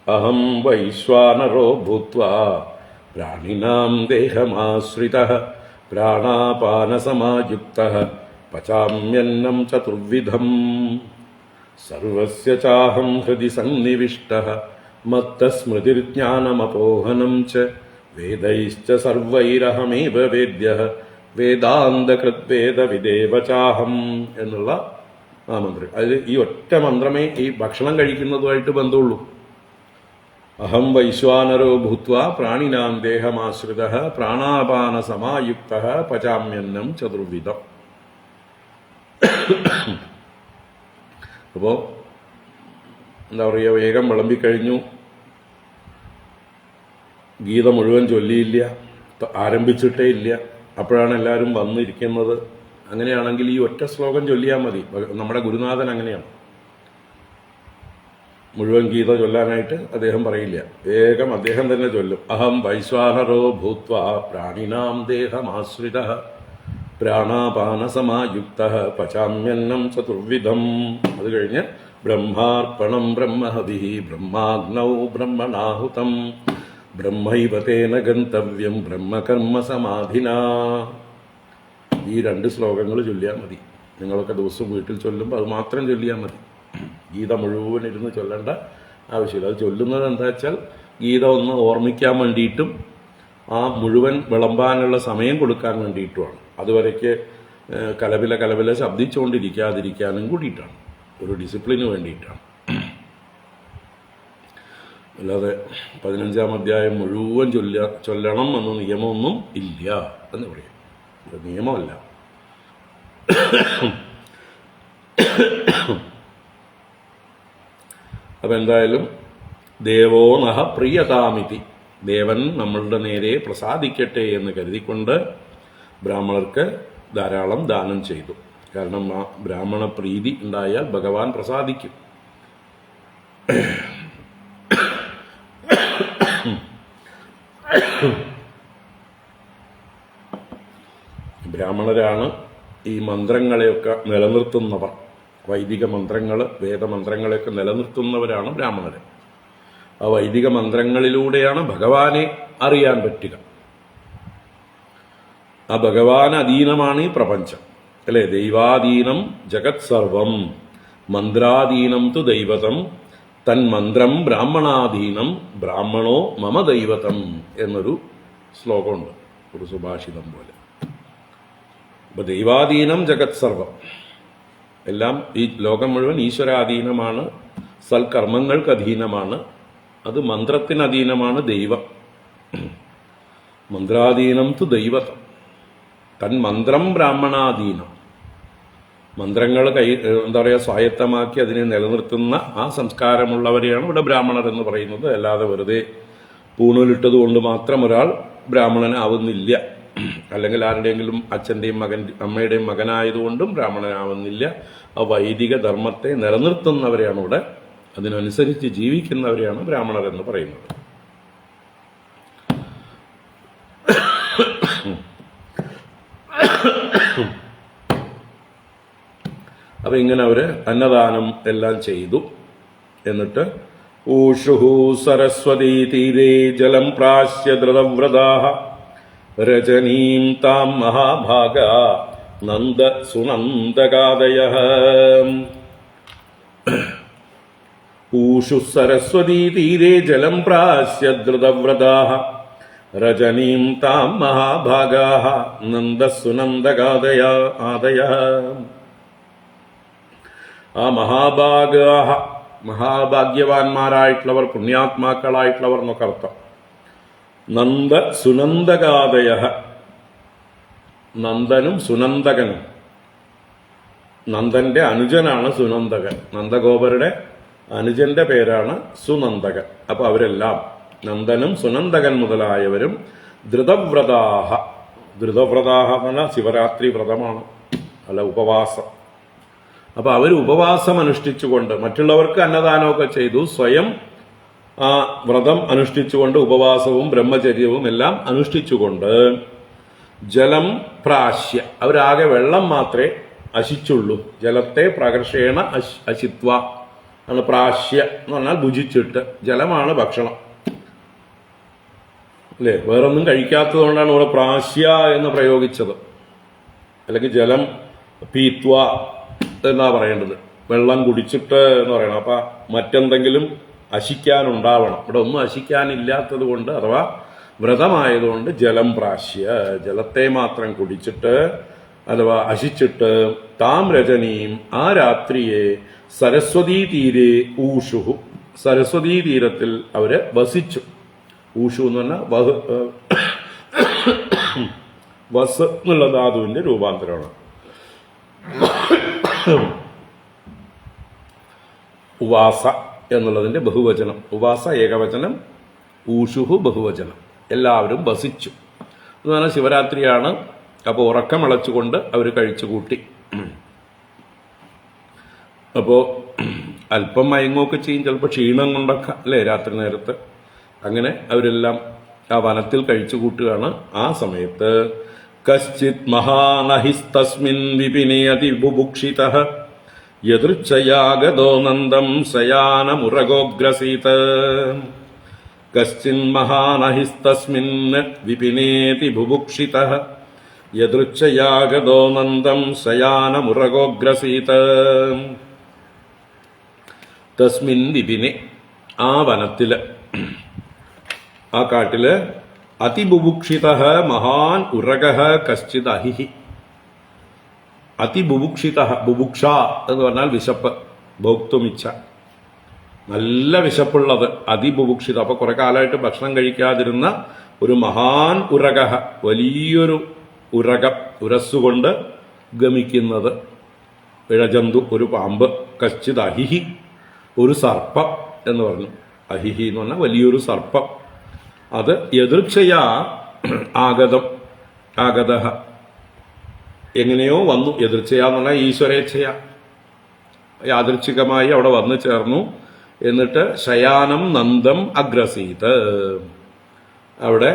അഹം വൈശ്വാനരോ ഭൂത്വാ പ്രാണിനാം ദേഹമാശ്രിതഃ പ്രാണാപാനസമായുക്തഃ പചാമ്യന്നം ചതുർവിധം സർവസ്യ ചാഹം ഹൃദി സന്നിവിഷ്ടഃ മത്തസ്മൃതിർജ്ഞാനമപോഹനം ച വേദൈശ്ച സർവൈരഹമേവ വേദ്യഃ വേദാന്തകൃദ്വേദവിദേവ ചാഹം എന്നുള്ള ആ മന്ത്രം. അതിൽ ഈ ഒറ്റ മന്ത്രമേ ഈ ഭക്ഷണം കഴിക്കുന്നതുമായിട്ട് ബന്ധമുള്ളൂ. അഹം വൈശ്വാനരോ ഭൂത്വാ പ്രാണിനാം ദേഹമാശ്രിതഃ പ്രാണാപാന സമായുക്തഃ പചാമ്യന്നം ചതുർവിധം. അപ്പോൾ എന്താ പറയുക, വേഗം വിളമ്പിക്കഴിഞ്ഞു, ഗീത മുഴുവൻ ചൊല്ലിയില്ല, ആരംഭിച്ചിട്ടേ ഇല്ല, അപ്പോഴാണ് എല്ലാവരും വന്നിരിക്കുന്നത്. അങ്ങനെയാണെങ്കിൽ ഈ ഒറ്റ ശ്ലോകം ചൊല്ലിയാൽ മതി. നമ്മുടെ ഗുരുനാഥൻ അങ്ങനെയാണ്, മുഴുവൻ ഗീത ചൊല്ലാനായിട്ട് അദ്ദേഹം പറയില്ല, വേഗം അദ്ദേഹം തന്നെ ചൊല്ലും. അഹം വൈശ്വാനരോ ഭൂത്വാ പ്രാണിനാം ദേഹമാശ്രിതഃ പ്രാണാപാനസമായുക്തഃ പചാമ്യന്നം ചതുർവിധം. അത് കഴിഞ്ഞ് ബ്രഹ്മാർപ്പണം ബ്രഹ്മഹവിഃ ബ്രഹ്മാഗ്നൗ ബ്രഹ്മണാഹുതം ബ്രഹ്മൈവ തേന ഗന്തവ്യം ബ്രഹ്മകർമ്മ സമാധിനാ. ഈ 2 ശ്ലോകങ്ങൾ ചൊല്ലിയാൽ മതി. നിങ്ങളൊക്കെ ദിവസവും വീട്ടിൽ ചൊല്ലുമ്പോൾ അത് മാത്രം ചൊല്ലിയാൽ മതി. ഗീത മുഴുവൻ ഇരുന്ന് ചൊല്ലേണ്ട ആവശ്യമില്ല. അത് ചൊല്ലുന്നത് എന്താ വെച്ചാൽ ഗീത ഒന്ന് ഓർമ്മിക്കാൻ വേണ്ടിയിട്ടും ആ മുഴുവൻ വിളമ്പാനുള്ള സമയം കൊടുക്കാൻ വേണ്ടിയിട്ടുമാണ്. അതുവരയ്ക്ക് കലപില ശബ്ദിച്ചുകൊണ്ടിരിക്കാതിരിക്കാനും കൂടിയിട്ടാണ്, ഒരു ഡിസിപ്ലിന് വേണ്ടിയിട്ടാണ്. അല്ലാതെ 15-ാം അധ്യായം മുഴുവൻ ചൊല്ലണം എന്ന നിയമമൊന്നും ഇല്ല എന്ന് പറയും. ഇത് നിയമമല്ല. അപ്പം എന്തായാലും ദേവോ നഹ പ്രിയതാമിതി, ദേവൻ നമ്മളുടെ നേരെ പ്രസാദിക്കട്ടെ എന്ന് കരുതിക്കൊണ്ട് ബ്രാഹ്മണർക്ക് ധാരാളം ദാനം ചെയ്തു. കാരണം ആ ബ്രാഹ്മണ പ്രീതി ഉണ്ടായാൽ ഭഗവാൻ പ്രസാദിക്കും. ബ്രാഹ്മണരാണ് ഈ മന്ത്രങ്ങളെയൊക്കെ നിലനിർത്തുന്നവർ. വൈദിക മന്ത്രങ്ങൾ, വേദമന്ത്രങ്ങളെയൊക്കെ നിലനിർത്തുന്നവരാണ് ബ്രാഹ്മണർ. ആ വൈദിക മന്ത്രങ്ങളിലൂടെയാണ് ഭഗവാനെ അറിയാൻ പറ്റുക. ആ ഭഗവാൻ അധീനമാണ് ഈ പ്രപഞ്ചം, അല്ലെ? ദൈവാധീനം ജഗത് സർവം മന്ത്രാധീനം തു ദൈവതം തന്മന്ത്രം ബ്രാഹ്മണാധീനം ബ്രാഹ്മണോ മമ ദൈവതം എന്നൊരു ശ്ലോകമുണ്ട്, ഒരു സുഭാഷിതം പോലെ. അപ്പോൾ ദൈവാധീനം ജഗത് സർവം, എല്ലാം ഈ ലോകം മുഴുവൻ ഈശ്വരാധീനമാണ്, സൽക്കർമ്മങ്ങൾക്ക് അധീനമാണ്. അത് മന്ത്രത്തിന് അധീനമാണ് ദൈവം. മന്ത്രാധീനം തു ദൈവതം, തന്മന്ത്രം ബ്രാഹ്മണാധീനം. മന്ത്രങ്ങൾ എന്താ പറയുക, സ്വായത്തമാക്കി അതിനെ നിലനിർത്തുന്ന ആ സംസ്കാരമുള്ളവരെയാണ് ഇവിടെ ബ്രാഹ്മണർ എന്ന് പറയുന്നത്. അല്ലാതെ വെറുതെ പൂണൂലിട്ടത് കൊണ്ട് മാത്രം ഒരാൾ ബ്രാഹ്മണനാവുന്നില്ല. അല്ലെങ്കിൽ ആരുടെയെങ്കിലും അച്ഛൻ്റെയും അമ്മയുടെയും മകനായതുകൊണ്ടും ബ്രാഹ്മണനാവുന്നില്ല. ആ വൈദിക ധർമ്മത്തെ നിലനിർത്തുന്നവരെയാണ് ഇവിടെ, അതിനനുസരിച്ച് ജീവിക്കുന്നവരെയാണ് ബ്രാഹ്മണർ എന്ന് പറയുന്നത്. അപ്പൊ ഇങ്ങനെ അവര് അന്നദാനം എല്ലാം ചെയ്തു. എന്നിട്ട് ഊഷുഹു സരസ്വതീ തീരേ ജലം പ്രാശ്യ ധൃതവ്രതാഃ രജനീം താം മഹാഭാഗ നന്ദ സുനന്ദകാദയഃ. ഊഷു സരസ്വതീ തീരേ ജലം പ്രാശ്യ ധൃതവ്രതാഃ രജനീം താം മഹാഭാഗാഃ നന്ദ സുനന്ദകാദയഃ. ആ മഹാഭാഗാഃ, മഹാഭാഗ്യവാന്മാരായിട്ടുള്ളവർ, പുണ്യാത്മാക്കളായിട്ടുള്ളവർ എന്നൊക്കെ അർത്ഥം. നന്ദ സുനന്ദകാദയഃ, നന്ദനും സുനന്ദകനും. നന്ദന്റെ അനുജനാണ് സുനന്ദകൻ, നന്ദഗോപരുടെ അനുജന്റെ പേരാണ് സുനന്ദകൻ. അപ്പൊ അവരെല്ലാം, നന്ദനും സുനന്ദകൻ മുതലായവരും ധൃതവ്രതാഃ. ധൃതവ്രതാഃ എന്ന് പറഞ്ഞാൽ ശിവരാത്രി വ്രതമാണ്, അല്ല ഉപവാസം. അപ്പൊ അവർ ഉപവാസം അനുഷ്ഠിച്ചുകൊണ്ട്, മറ്റുള്ളവർക്ക് അന്നദാനമൊക്കെ ചെയ്തു, സ്വയം ആ വ്രതം അനുഷ്ഠിച്ചുകൊണ്ട്, ഉപവാസവും ബ്രഹ്മചര്യവും എല്ലാം അനുഷ്ഠിച്ചുകൊണ്ട്, ജലം പ്രാശ്യ, അവരാകെ വെള്ളം മാത്രമേ അശിച്ചുള്ളൂ. ജലത്തെ പ്രകർഷേണ അശിത്വ ആണ് പ്രാശ്യ എന്ന് പറഞ്ഞാൽ ഭുജിച്ചിട്ട്. ജലമാണ് ഭക്ഷണം അല്ലേ? വേറൊന്നും കഴിക്കാത്തത് കൊണ്ടാണ് ഇവിടെ പ്രാശ്യ എന്ന് പ്രയോഗിച്ചത്. അല്ലെങ്കിൽ ജലം പീത്വ എന്നാ പറയേണ്ടത്, വെള്ളം കുടിച്ചിട്ട് എന്ന് പറയണം. അപ്പൊ മറ്റെന്തെങ്കിലും അശിക്കാനുണ്ടാവണം. ഇവിടെ ഒന്നും അശിക്കാനില്ലാത്തത് കൊണ്ട്, അഥവാ വ്രതമായതുകൊണ്ട് ജലം പ്രാശ്യ, ജലത്തെ മാത്രം കുടിച്ചിട്ട് അഥവാ അശിച്ചിട്ട്, താം രജനീം, ആ രാത്രിയെ, സരസ്വതീ തീരെ ഊഷുഹു, സരസ്വതീ തീരത്തിൽ അവര് വസിച്ചു. ഊഷു എന്ന് പറഞ്ഞാൽ വസ് എന്നുള്ള ധാതുവിന്റെ രൂപാന്തരമാണ്. ഉവാസ എന്നുള്ളതിന്റെ ബഹുവചനം. ഉവാസ ഏകവചനം, ഊഷുഹു ബഹുവചനം. എല്ലാവരും വസിച്ചു എന്ന് പറഞ്ഞാൽ ശിവരാത്രിയാണ്. അപ്പോൾ ഉറക്കമിളച്ചുകൊണ്ട് അവർ കഴിച്ചുകൂട്ടി. അപ്പോൾ അല്പം മയങ്ങുകയൊക്കെ ചെയ്യും, ചിലപ്പോൾ ക്ഷീണം കൊണ്ടൊക്കെ അല്ലേ രാത്രി നേരത്ത്. അങ്ങനെ അവരെല്ലാം ആ വനത്തിൽ കഴിച്ചുകൂട്ടുകയാണ്. ആ സമയത്ത് കശ്ചിത് മഹാനഹിസ്തസ്മിൻ വിപിനെ അതിബുഭുക്ഷിതഃ യദൃച്ഛയാഗതോ നന്ദം ശയാനമുരഗോഗ്രസീത. കശ്ചിൻ മഹാനഹിസ്തസ്മിൻ വിപിനേതി ബുഭുക്ഷിതഃ യദൃച്ഛയാഗതോ നന്ദം ശയാനമുരഗോഗ്രസീത. തസ്മിൻ വിപിനെ, ആ വനത്തില്, ആ കാട്ടില്, അതിബുഭുക്ഷിതഃ മഹാൻ ഉരഗഃ കശ്ചിത് അഹിഹി. അതിബുഭുക്ഷിതഃ, ബുഭുക്ഷ എന്ന് പറഞ്ഞാൽ വിശപ്പ്, ഭോക്തുമിച്ഛ, നല്ല വിശപ്പുള്ളത്. അതിബുഭുക്ഷിത, അപ്പൊ കുറെ കാലമായിട്ട് ഭക്ഷണം കഴിക്കാതിരുന്ന ഒരു മഹാൻ ഉരഗഃ, വലിയൊരു ഉരകം, ഉരസ്സുകൊണ്ട് ഗമിക്കുന്നത്, ഇഴജന്തു, ഒരു പാമ്പ്. കശ്ചിത് അഹിഹി, ഒരു സർപ്പം എന്ന് പറഞ്ഞു. അഹിഹി എന്ന് പറഞ്ഞാൽ വലിയൊരു സർപ്പം. അത് യദൃച്ഛയാ ആഗതം, ആഗതഃ, എങ്ങനെയോ വന്നു. യദൃച്ഛയ എന്ന് പറഞ്ഞാൽ ഈശ്വരേച്ഛയ, യാദൃച്ഛികമായി അവിടെ വന്നു ചേർന്നു. എന്നിട്ട് ശയാനം നന്ദം അഗ്രസീത്, അവിടെ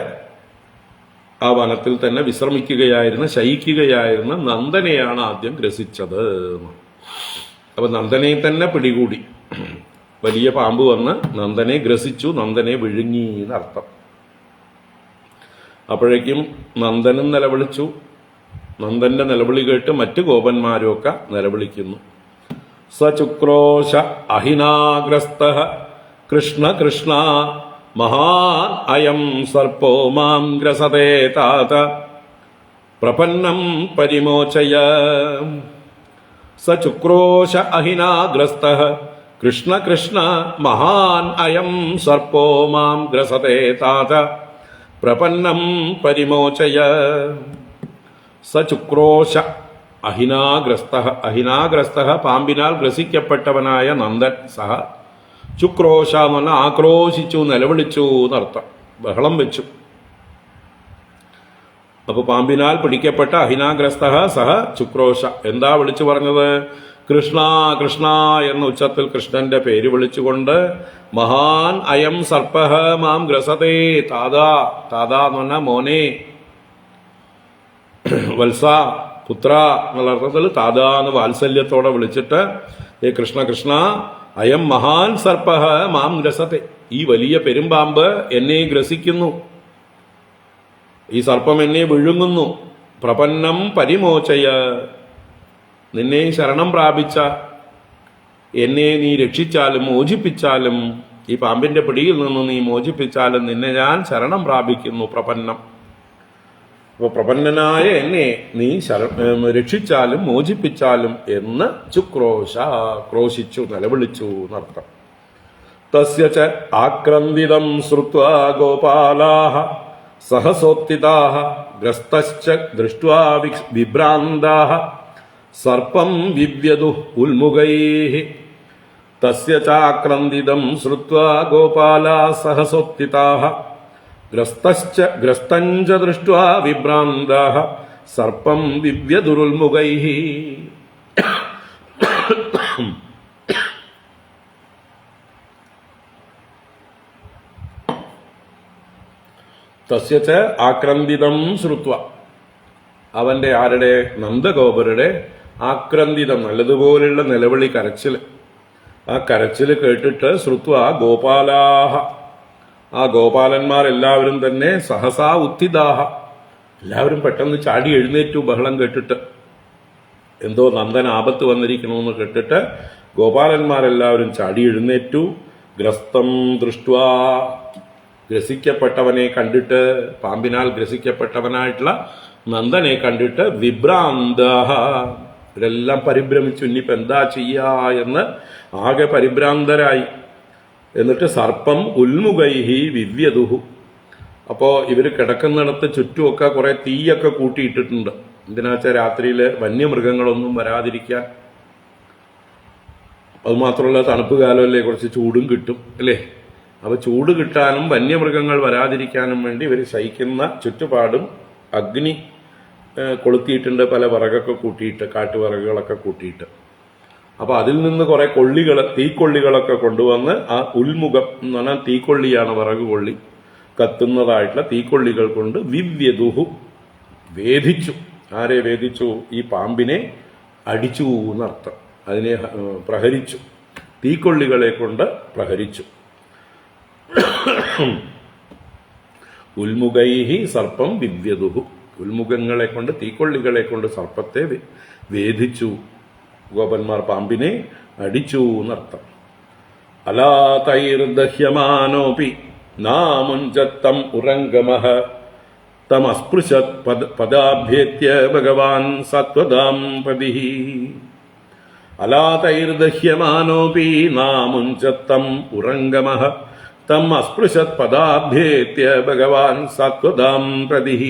ആ വനത്തിൽ തന്നെ വിശ്രമിക്കുകയായിരുന്ന, ശയിക്കുകയായിരുന്ന നന്ദനെയാണ് ആദ്യം ഗ്രസിച്ചത്. അപ്പൊ നന്ദനെ തന്നെ പിടികൂടി. വലിയ പാമ്പ് വന്ന് നന്ദനെ ഗ്രസിച്ചു, നന്ദനെ വിഴുങ്ങി എന്നർത്ഥം. അപ്പോഴേക്കും നന്ദനും നിലവിളിച്ചു. നന്ദന്റെ നിലവിളി കേട്ട് മറ്റു ഗോപന്മാരൊക്കെ നിലവിളിക്കുന്നു. സചുക്രോശ അഹിനാഗ്രസ്തഃ കൃഷ്ണ കൃഷ്ണ മഹാൻ അയം സർപ്പോ മാം ഗ്രസതേ താത പ്രപന്നം പരിമോചയ. സ ചുക്രോശ അഹിനാഗ്രസ്തഃ കൃഷ്ണ കൃഷ്ണ മഹാൻ അയം സർപ്പോ മാം ഗ്രസതേ താത പ്രപന്നം പരിമോചയ. സ ചുക്രോശ അഹിനാഗ്രസ്തഃ. അഹിനാഗ്രസ്തഃ പാമ്പിനാൽ ഗ്രസിക്കപ്പെട്ടവനായ നന്ദൻ. സഹ ചുക്രോശ എന്ന് പറഞ്ഞാൽ ആക്രോശിച്ചു, നിലവിളിച്ചു എന്നർത്ഥം, ബഹളം വെച്ചു. അപ്പൊ പാമ്പിനാൽ പിടിക്കപ്പെട്ട അഹിനാഗ്രസ്തഃ സഹ ചുക്രോശ. എന്താ വിളിച്ചു പറഞ്ഞത്? കൃഷ്ണ കൃഷ്ണ എന്ന ഉച്ചത്തിൽ കൃഷ്ണന്റെ പേര് വിളിച്ചുകൊണ്ട് മഹാൻ അയം സർപ്പഃ മാം ഗ്രസതേ താതാ. താതാ എന്ന് പറഞ്ഞാൽ മോനെ, വത്സ, പുത്ര എന്നുള്ള അർത്ഥത്തിൽ താതാ എന്ന് വാത്സല്യത്തോടെ വിളിച്ചിട്ട് ഏ കൃഷ്ണ കൃഷ്ണ അയം മഹാൻ സർപ്പഃ മാം ഗ്രസത്തെ. ഈ വലിയ പെരുമ്പാമ്പ് എന്നെ ഗ്രസിക്കുന്നു, ഈ സർപ്പം എന്നെ വിഴുങ്ങുന്നു. പ്രപന്നം പരിമോചയ. നിന്നെ ശരണം പ്രാപിച്ച എന്നെ നീ രക്ഷിച്ചാലും മോചിപ്പിച്ചാലും, ഈ പാമ്പിന്റെ പിടിയിൽ നിന്ന് നീ മോചിപ്പിച്ചാലും നിന്നെ ഞാൻ ശരണം പ്രാപിക്കുന്നു. പ്രപന്നം. അപ്പോൾ പ്രപന്നനായ എന്നെ നീ രക്ഷിച്ചാലും മോചിപ്പിച്ചാലും എന്ന് ചുക്രോശ, ക്രോശിച്ചു, നിലവിളിച്ചു എന്നർത്ഥം. തസ്യ ച ആക്രന്ദിതം ശ്രുത്വാ ഗോപാലാഃ സഹസോത്തിതാഃ ഗ്രസ്തശ്ച ദൃഷ്ട്വാ വിഭ്രാന്താഃ സർപ്പം വിവ്യദുഃ ഉൽമുഖൈഃ. തസ്യ ചാക്രന്ദിതം ശ്രുത്വാ ഗോപാലാഃ സഹസോത്തിതാഃ ഗ്രസ്തഞ്ച ദൃഷ്ട്വാ വിഭ്രാന്താഃ സർപ്പം വിവ്യദുരുൽമുഖൈഃ. തസ്യ ച ആക്രന്ദിതം ശ്രുത്വ. അവന്റെ ആരുടെ? നന്ദഗോപരുടെ ആക്രന്ദിതം, നല്ലതുപോലുള്ള നിലവിളി, കരച്ചിൽ. ആ കരച്ചിൽ കേട്ടിട്ട് ശ്രുത്വ ഗോപാലാഹ, ആ ഗോപാലന്മാരെല്ലാവരും തന്നെ സഹസാ ഉത്തിദാഹ, എല്ലാവരും പെട്ടെന്ന് ചാടി എഴുന്നേറ്റു ബഹളം കേട്ടിട്ട്. എന്തോ നന്ദൻ ആപത്ത് വന്നിരിക്കണമെന്ന് കേട്ടിട്ട് ഗോപാലന്മാരെല്ലാവരും ചാടി എഴുന്നേറ്റു. ഗ്രസ്തം ദൃഷ്ട്വാ, ഗ്രസിക്കപ്പെട്ടവനെ കണ്ടിട്ട്, പാമ്പിനാൽ ഗ്രസിക്കപ്പെട്ടവനായിട്ടുള്ള നന്ദനെ കണ്ടിട്ട് വിഭ്രാന്താഹ, ഇവരെല്ലാം പരിഭ്രമിച്ചു. ഇനിയിപ്പോൾ എന്താ ചെയ്യാ എന്ന് ആകെ പരിഭ്രാന്തരായി. എന്നിട്ട് സർപ്പം ഉൽമുഖൈഹി വിവ്യദുഹു. അപ്പോൾ ഇവർ കിടക്കുന്നിടത്ത് ചുറ്റുമൊക്കെ കുറെ തീയൊക്കെ കൂട്ടിയിട്ടിട്ടുണ്ട്. എന്തിനാച്ചാൽ രാത്രിയിൽ വന്യമൃഗങ്ങളൊന്നും വരാതിരിക്കാൻ. അതുമാത്രമല്ല തണുപ്പ് കാലമല്ലേ, കുറച്ച് ചൂടും കിട്ടും അല്ലേ. അപ്പോൾ ചൂട് കിട്ടാനും വന്യമൃഗങ്ങൾ വരാതിരിക്കാനും വേണ്ടി ഇവർ ശയിക്കുന്ന ചുറ്റുപാടും അഗ്നി കൊളുത്തിയിട്ടുണ്ട്, പല വിറകൊക്കെ കൂട്ടിയിട്ട്, കാട്ടുവിറകുകളൊക്കെ കൂട്ടിയിട്ട്. അപ്പൊ അതിൽ നിന്ന് കുറെ കൊള്ളികൾ, തീക്കൊള്ളികളൊക്കെ കൊണ്ടുവന്ന് ആ ഉൽമുഖം എന്ന് പറഞ്ഞാൽ തീക്കൊള്ളിയാണ്, വിറക് കൊള്ളി, കത്തുന്നതായിട്ടുള്ള തീക്കൊള്ളികൾ കൊണ്ട് വിവ്യദുഹു, വേധിച്ചു. ആരെ വേധിച്ചു? ഈ പാമ്പിനെ അടിച്ചു എന്നർത്ഥം. അതിനെ പ്രഹരിച്ചു, തീക്കൊള്ളികളെ കൊണ്ട് പ്രഹരിച്ചു. ഉൽമുഖൈഹി സർപ്പം വിവ്യദുഹു. ഉൽമുഖങ്ങളെ കൊണ്ട്, തീക്കൊള്ളികളെ കൊണ്ട് സർപ്പത്തെ വേധിച്ചു. ഗോപന്മാർ പാമ്പിനെ അടിച്ചു എന്നർത്ഥം. അലാ തൈർദഹ്യമാനോപി നാമുഞ്ചത്തം ഉറംഗമഃ തമസ്പൃശത് പദാഭ്യേത്യ ഭഗവാൻ സത്വതാം പതിഃ. അലാ തൈർദഹ്യമാനോപി നാമുഞ്ചത്തം ഉറംഗമഃ തം അസ്പൃശത് പദാഭ്യേത്യ ഭഗവാൻ സത്വതാം പ്രതിഃ.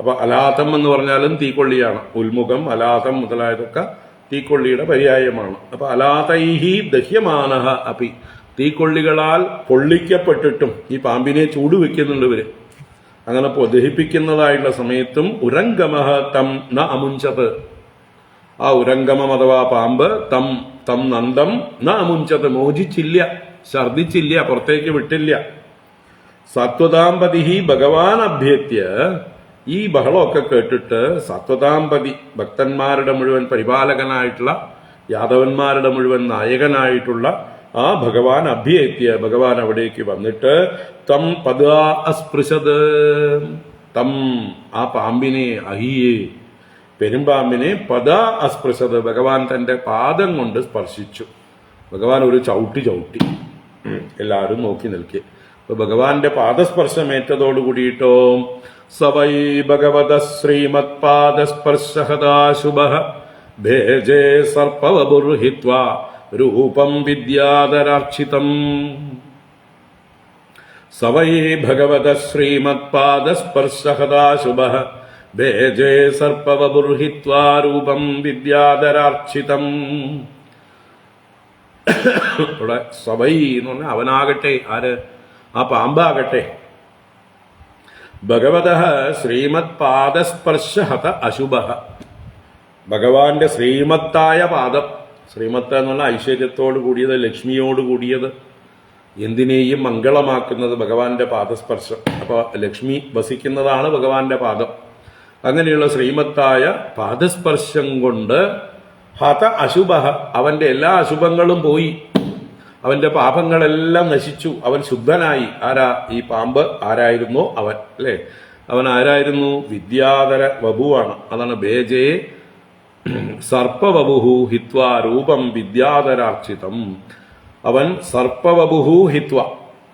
അപ്പൊ അലാതം എന്ന് പറഞ്ഞാലും തീക്കൊള്ളിയാണ്. ഉൽമുഖം, അലാതം മുതലായതൊക്കെ തീക്കൊള്ളിയുടെ പര്യായമാണ്. അപ്പൊ അലാതൈഹി ദഹ്യമാനഃ അപി, തീക്കൊള്ളികളാൽ പൊള്ളിക്കപ്പെട്ടിട്ടും ഈ പാമ്പിനെ ചൂട് വെക്കുന്നുണ്ട് ഇവര്. അങ്ങനെ ദഹിപ്പിക്കുന്നതായിട്ടുള്ള സമയത്തും ഉരംഗമഃ തം ന അമുഞ്ചത്, ആ ഉരംഗമം അഥവാ പാമ്പ് തം തം നന്ദം ന അമുഞ്ചത്, മോചിച്ചില്ല, ഛർദിച്ചില്ല, പുറത്തേക്ക് വിട്ടില്ല. സത്വതാംപതി ഭഗവാൻ അഭ്യത്യ, ഈ ബഹളമൊക്കെ കേട്ടിട്ട് സത്വതാംപതി, ഭക്തന്മാരുടെ മുഴുവൻ പരിപാലകനായിട്ടുള്ള, യാദവന്മാരുടെ മുഴുവൻ നായകനായിട്ടുള്ള ആ ഭഗവാൻ അഭ്യത്യ, ഭഗവാൻ അവിടേക്ക് വന്നിട്ട് തം പദാ അസ്പൃശത്, തം ആ പാമ്പിനെ, അഹിയെ പെരുമ്പാമ്പിനെ, പദാ അസ്പൃശത്, ഭഗവാൻ തന്റെ പാദം കൊണ്ട് സ്പർശിച്ചു. ഭഗവാൻ ഒരു ചവിട്ടി ചവിട്ടി, എല്ലാവരും നോക്കി നിൽക്കുക. അപ്പൊ ഭഗവാന്റെ പാദസ്പർശമേറ്റതോടു കൂടിയിട്ടോ സ വൈ ഭഗവത ശ്രീമത്പാദസ്പർശഹതാശുഭഃ ഭേജേ സർപ്പവപുർഹിത്വാ രൂപം വിദ്യാധരാർച്ചിതം. സ വൈ ഭഗവത ശ്രീമത്പാദസ്പർശഹതാശുഭഃ ഭേജേ സർപ്പവപുർഹിത്വാ രൂപം വിദ്യാധരാർച്ചിതം. ഇവിടെ സവൈ എന്ന് പറഞ്ഞാൽ അവനാകട്ടെ, ആര്? ആ പാമ്പാകട്ടെ. ഭഗവതഃ ശ്രീമത് പാദസ്പർശഹത അശുഭഃ, ഭഗവാന്റെ ശ്രീമത്തായ പാദം. ശ്രീമത്ത് എന്ന് പറഞ്ഞാൽ ഐശ്വര്യത്തോട് കൂടിയത്, ലക്ഷ്മിയോട് കൂടിയത്, എന്തിനേയും മംഗളമാക്കുന്നത് ഭഗവാന്റെ പാദസ്പർശം. അപ്പോൾ ലക്ഷ്മി വസിക്കുന്നതാണ് ഭഗവാന്റെ പാദം. അങ്ങനെയുള്ള ശ്രീമത്തായ പാദസ്പർശം കൊണ്ട് ഹത അശുഭഃ, അവന്റെ എല്ലാ അശുഭങ്ങളും പോയി, അവന്റെ പാപങ്ങളെല്ലാം നശിച്ചു, അവൻ ശുദ്ധനായി. ആരാ? ഈ പാമ്പ് ആരായിരുന്നോ അവൻ, അല്ലേ? അവൻ ആരായിരുന്നു? വിദ്യാധര വപുവാണ്. അതാണ് ബേജേ സർപ്പവപുഹു ഹിത്വാ രൂപം വിദ്യാധരാർച്ചിതം. അവൻ സർപ്പവപുഹു ഹിത്വ,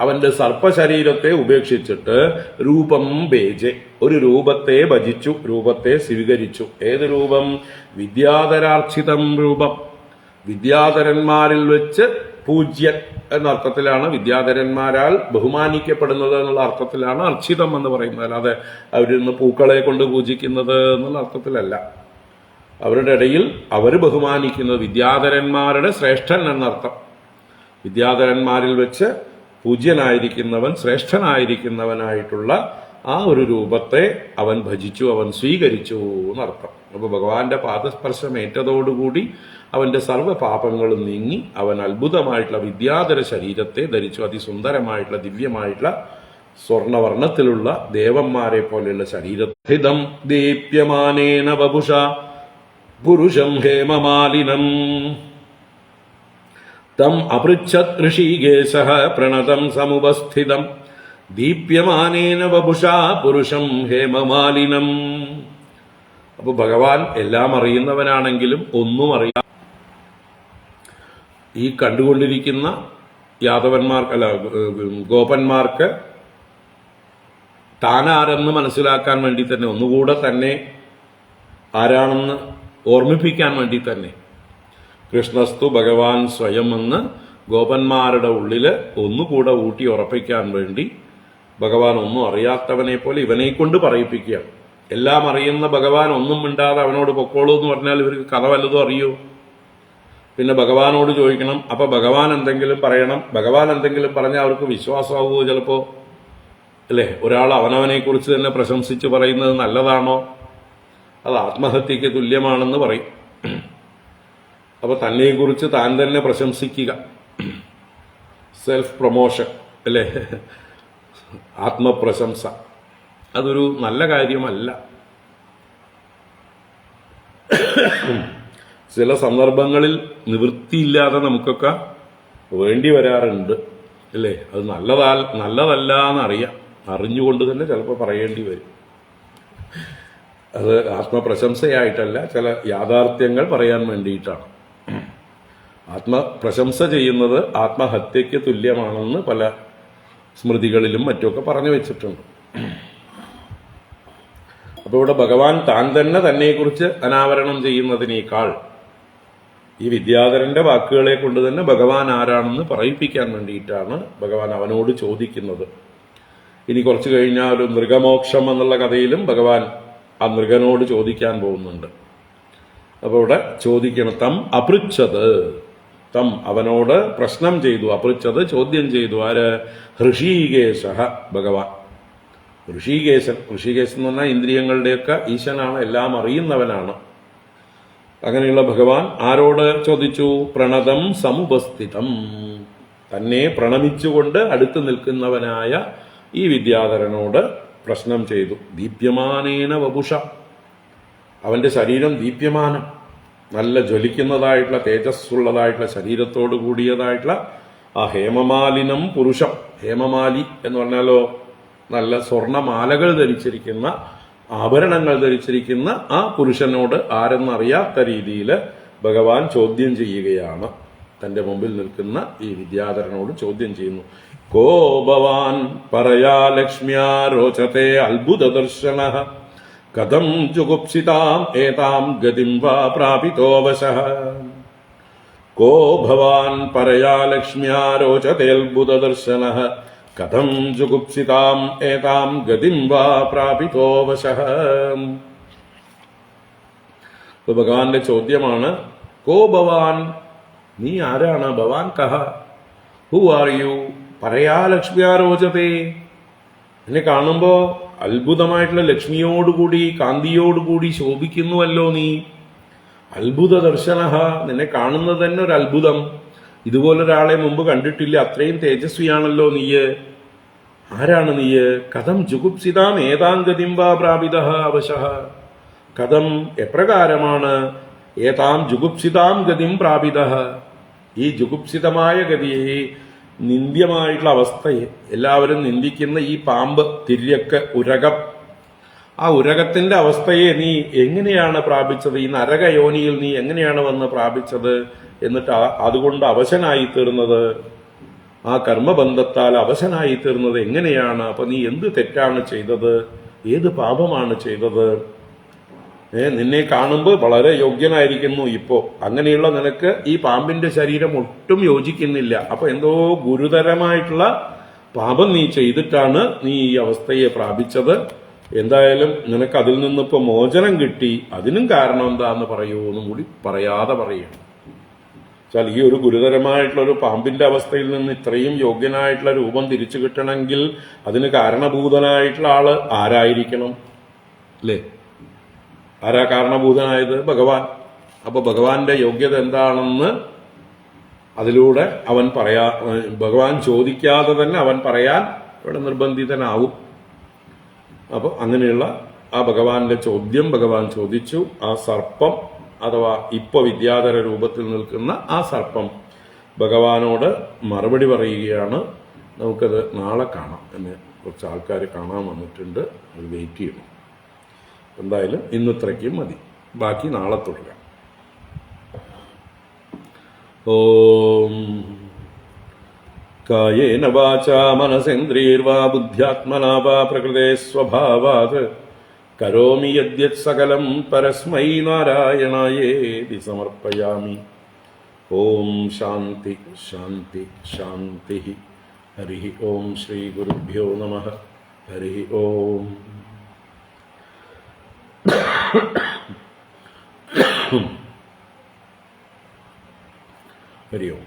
അവന്റെ സർപ്പശരീരത്തെ ഉപേക്ഷിച്ചിട്ട് രൂപം ബേജെ, ഒരു രൂപത്തെ ഭജിച്ചു, രൂപത്തെ സ്വീകരിച്ചു. ഏത് രൂപം? വിദ്യാധരാർച്ചിതം രൂപം. വിദ്യാധരന്മാരിൽ വെച്ച് പൂജ്യൻ എന്ന അർത്ഥത്തിലാണ്, വിദ്യാധരന്മാരാൽ ബഹുമാനിക്കപ്പെടുന്നത് എന്നുള്ള അർത്ഥത്തിലാണ് അർച്ചിതം എന്ന് പറയുന്നത്. അല്ലാതെ അവരിൽ നിന്ന് പൂക്കളെ കൊണ്ട് പൂജിക്കുന്നത് എന്നുള്ള അർത്ഥത്തിലല്ല. അവരുടെ ഇടയിൽ അവർ ബഹുമാനിക്കുന്നത് വിദ്യാധരന്മാരുടെ ശ്രേഷ്ഠൻ എന്നർത്ഥം. വിദ്യാധരന്മാരിൽ വെച്ച് പൂജ്യനായിരിക്കുന്നവൻ, ശ്രേഷ്ഠനായിരിക്കുന്നവനായിട്ടുള്ള ആ ഒരു രൂപത്തെ അവൻ ഭജിച്ചു, അവൻ സ്വീകരിച്ചു എന്നർത്ഥം. അപ്പോൾ ഭഗവാന്റെ പാദസ്പർശം ഏറ്റതോടുകൂടി അവന്റെ സർവ്വ പാപങ്ങളും നീങ്ങി അവൻ അത്ഭുതമായിട്ടുള്ള വിദ്യാധര ശരീരത്തെ ധരിച്ചു. അതിസുന്ദരമായിട്ടുള്ള ദിവ്യമായിട്ടുള്ള സ്വർണവർണ്ണത്തിലുള്ള ദേവന്മാരെ പോലെയുള്ള ശരീരഹിതം ദീപ്യമാനേന വപുഷ പുരുഷം ഹേമമാലിനം തം അപൃച്ഛത് ഋഷികേശഃ പ്രണതം സമുപസ്ഥിതം ദീപ്യമാനേന വപുഷാ പുരുഷം ഹേമമാലിനം. അപ്പൊ ഭഗവാൻ എല്ലാം അറിയുന്നവനാണെങ്കിലും ഒന്നും അറിയാം. ഈ കണ്ടുകൊണ്ടിരിക്കുന്ന യാദവന്മാർക്ക്, അല്ല ഗോപന്മാർക്ക് താനാരെന്ന് മനസ്സിലാക്കാൻ വേണ്ടി തന്നെ, ഒന്നുകൂടെ തന്നെ ആരാണെന്ന് ഓർമ്മിപ്പിക്കാൻ വേണ്ടി തന്നെ കൃഷ്ണസ്തു ഭഗവാൻ സ്വയം എന്ന് ഗോപന്മാരുടെ ഉള്ളില് ഒന്നുകൂടെ ഊട്ടി ഉറപ്പിക്കാൻ വേണ്ടി ഭഗവാൻ ഒന്നും അറിയാത്തവനെ പോലെ ഇവനെ കൊണ്ട് പറയിപ്പിക്കുകയാണ്. എല്ലാം അറിയുന്ന ഭഗവാൻ ഒന്നും മിണ്ടാതെ അവനോട് പൊക്കോളൂ എന്ന് പറഞ്ഞാൽ ഇവർക്ക് കഥ വല്ലതും അറിയൂ? പിന്നെ ഭഗവാനോട് ചോദിക്കണം. അപ്പൊ ഭഗവാൻ എന്തെങ്കിലും പറയണം. ഭഗവാൻ എന്തെങ്കിലും പറഞ്ഞാൽ അവർക്ക് വിശ്വാസമാവുമോ? ചിലപ്പോ, അല്ലേ? ഒരാൾ അവനവനെ കുറിച്ച് തന്നെ പ്രശംസിച്ച് പറയുന്നത് നല്ലതാണോ? അത് ആത്മഹത്യക്ക് തുല്യമാണെന്ന് പറയും. അപ്പൊ തന്നെക്കുറിച്ച് താൻ തന്നെ പ്രശംസിക്കുക, സെൽഫ് പ്രൊമോഷൻ, അല്ലേ? ആത്മപ്രശംസ, അതൊരു നല്ല കാര്യമല്ല. ചില സന്ദർഭങ്ങളിൽ നിവൃത്തിയില്ലാതെ നമുക്കൊക്കെ വേണ്ടി വരാറുണ്ട്, അല്ലേ? അത് നല്ലതല്ല എന്നറിയാം, അറിഞ്ഞുകൊണ്ട് തന്നെ ചിലപ്പോൾ പറയേണ്ടി വരും. അത് ആത്മപ്രശംസയായിട്ടല്ല, ചില യാഥാർത്ഥ്യങ്ങൾ പറയാൻ വേണ്ടിയിട്ടാണ്. ആത്മപ്രശംസ ചെയ്യുന്നത് ആത്മഹത്യക്ക് തുല്യമാണെന്ന് പല സ്മൃതികളിലും മറ്റുമൊക്കെ പറഞ്ഞു വെച്ചിട്ടുണ്ട്. അപ്പോൾ ഇവിടെ ഭഗവാൻ താൻ തന്നെ തന്നെക്കുറിച്ച് അനാവരണം ചെയ്യുന്നതിനേക്കാൾ ഈ വിദ്യാധരന്റെ വാക്കുകളെ കൊണ്ട് തന്നെ ഭഗവാൻ ആരാണെന്ന് പറയിപ്പിക്കാൻ വേണ്ടിയിട്ടാണ് ഭഗവാൻ അവനോട് ചോദിക്കുന്നത്. ഇനി കുറച്ചു കഴിഞ്ഞാൽ ഒരു മൃഗമോക്ഷം എന്നുള്ള കഥയിലും ഭഗവാൻ ആ മൃഗനോട് ചോദിക്കാൻ പോകുന്നുണ്ട്. അപ്പോൾ ഇവിടെ ചോദിക്കണം. തം അപൃച്ഛത്, തം അവനോട് പ്രശ്നം ചെയ്തു, അപൃച്ഛത് ചോദ്യം ചെയ്തു. ആര്? ഋഷികേശ ഭഗവാൻ. ഋഷികേശൻ എന്ന് പറഞ്ഞാൽ ഇന്ദ്രിയങ്ങളുടെയൊക്കെ ഈശനാണ്, എല്ലാം അറിയുന്നവനാണ്. അങ്ങനെയുള്ള ഭഗവാൻ ആരോട് ചോദിച്ചു? പ്രണതം സമുപസ്ഥിതം, തന്നെ പ്രണമിച്ചുകൊണ്ട് അടുത്ത് നിൽക്കുന്നവനായ ഈ വിദ്യാധരനോട് പ്രശ്നം ചെയ്തു. ദീപ്യമാനേന വപുഷ, അവന്റെ ശരീരം ദീപ്യമാനം, നല്ല ജ്വലിക്കുന്നതായിട്ടുള്ള തേജസ്സുള്ളതായിട്ടുള്ള ശരീരത്തോട് കൂടിയതായിട്ടുള്ള ആ ഹേമമാലിനം പുരുഷം. ഹേമമാലി എന്ന് പറഞ്ഞാലോ നല്ല സ്വർണമാലകൾ ധരിച്ചിരിക്കുന്ന, ആഭരണങ്ങൾ ധരിച്ചിരിക്കുന്ന ആ പുരുഷനോട് ആരെന്നറിയാത്ത രീതിയിൽ ഭഗവാൻ ചോദ്യം ചെയ്യുകയാണ്. തൻ്റെ മുമ്പിൽ നിൽക്കുന്ന ഈ വിദ്യാധരനോട് ചോദ്യം ചെയ്യുന്നു. കോ ഭവാൻ പരയാ ലക്ഷ്മ്യാ രോചത്തെ അത്ഭുത ദർശന കഥം ജുഗുപ്സിതാം ഏതാം ഗതിം വാ പ്രാപിതോ വശഃ. കോ ഭവാൻ പരയാ ലക്ഷ്മ്യാ രോചത്തെ അത്ഭുത ദർശന കഥം ജുഗുപ്സിതാം ഏതാം ഗതിം വാ പ്രാപിതോ വശഃ. ഭഗവാന്റെ ചോദ്യമാണ്, കോ ഭവാൻ, നീ ആരാണ്? ഭവാൻ കഹ, ഹു ആർ യു? പരയാ ലക്ഷ്മിയാരോചതേ, എന്നെ കാണുമ്പോ അത്ഭുതമായിട്ടുള്ള ലക്ഷ്മിയോടുകൂടി കാന്തിയോടുകൂടി ശോഭിക്കുന്നുവല്ലോ നീ. അത്ഭുത ദർശന, നിന്നെ കാണുന്നത് തന്നെ ഒരു അത്ഭുതം. ഇതുപോലൊരാളെ മുമ്പ് കണ്ടിട്ടില്ല, അത്രയും തേജസ്വിയാണല്ലോ നീയ്. ആരാണ് നീയ്? കഥം ജുഗുപ്സിതാം ഏതാം ഗതിം വാ പ്രാപിതഃ അവശഃ. കഥം, എപ്രകാരമാണ്? ഏതാം ജുഗുപ്സിതാം ഗതിം പ്രാപിതഃ, ഈ ജുഗുപ്സിതമായ ഗതിയെ, നിന്ദ്യമായിട്ടുള്ള അവസ്ഥയെ, എല്ലാവരും നിന്ദിക്കുന്ന ഈ പാമ്പ്, തിര്യക്ക്, ഉരകം, ആ ഉരകത്തിന്റെ അവസ്ഥയെ നീ എങ്ങനെയാണ് പ്രാപിച്ചത്? ഈ നരകയോനിയിൽ നീ എങ്ങനെയാണ് വന്ന് പ്രാപിച്ചത്? എന്നിട്ട് അതുകൊണ്ട് അവശനായി തീർന്നത്, ആ കർമ്മബന്ധത്താൽ അവശനായി തീർന്നത് എങ്ങനെയാണ്? അപ്പൊ നീ എന്ത് തെറ്റാണ് ചെയ്തത്? ഏത് പാപമാണ് ചെയ്തത്? നിന്നെ കാണുമ്പോൾ വളരെ യോഗ്യനായിരിക്കുന്നു ഇപ്പോ, അങ്ങനെയുള്ള നിനക്ക് ഈ പാമ്പിന്റെ ശരീരം ഒട്ടും യോജിക്കുന്നില്ല. അപ്പൊ എന്തോ ഗുരുതരമായിട്ടുള്ള പാപം നീ ചെയ്തിട്ടാണ് നീ ഈ അവസ്ഥയെ പ്രാപിച്ചത്. എന്തായാലും നിനക്ക് അതിൽ നിന്നിപ്പോ മോചനം കിട്ടി. അതിനും കാരണം എന്താന്ന് പറയൂ എന്നും കൂടി പറയാതെ പറയണം. വെച്ചാൽ ഈ ഒരു ഗുരുതരമായിട്ടുള്ള ഒരു പാമ്പിന്റെ അവസ്ഥയിൽ നിന്ന് ഇത്രയും യോഗ്യനായിട്ടുള്ള രൂപം തിരിച്ചു കിട്ടണമെങ്കിൽ അതിന് കാരണഭൂതനായിട്ടുള്ള ആള് ആരായിരിക്കണം? അല്ലേ? ആരാ കാരണഭൂതനായത്? ഭഗവാൻ. അപ്പൊ ഭഗവാന്റെ യോഗ്യത എന്താണെന്ന് അതിലൂടെ അവൻ ഭഗവാൻ ചോദിക്കാതെ തന്നെ അവൻ പറയാൻ ഇവിടെ നിർബന്ധിതനാവും. അപ്പൊ അങ്ങനെയുള്ള ആ ഭഗവാന്റെ ചോദ്യം ഭഗവാൻ ചോദിച്ചു. ആ സർപ്പം, അഥവാ ഇപ്പൊ വിദ്യാധര രൂപത്തിൽ നിൽക്കുന്ന ആ സർപ്പം ഭഗവാനോട് മറുപടി പറയുകയാണ്. നമുക്കത് നാളെ കാണാം. എന്നെ കുറച്ച് ആൾക്കാർ കാണാൻ വന്നിട്ടുണ്ട്, അവർ വെയിറ്റ് ചെയ്യണം. എന്തായാലും ഇന്നിത്രയ്ക്കും മതി, ബാക്കി നാളെ തുടരാം. ഓം കായേന വാചാ മനസേന്ദ്രിയൈർവാ ബുദ്ധ്യാത്മനാ വാ പ്രകൃതേ സ്വഭാവാത് കരോമി യദ്യത് സകലം പരസ്മൈ നാരായണായേതി സമർപ്പയാമി. ഓം ശാന്തി ശാന്തി ശാന്തി. ഹരി ഓം. ശ്രീ ഗുരുഭ്യോ നമഃ. ഹരി ഓം. ഹരി ഓം.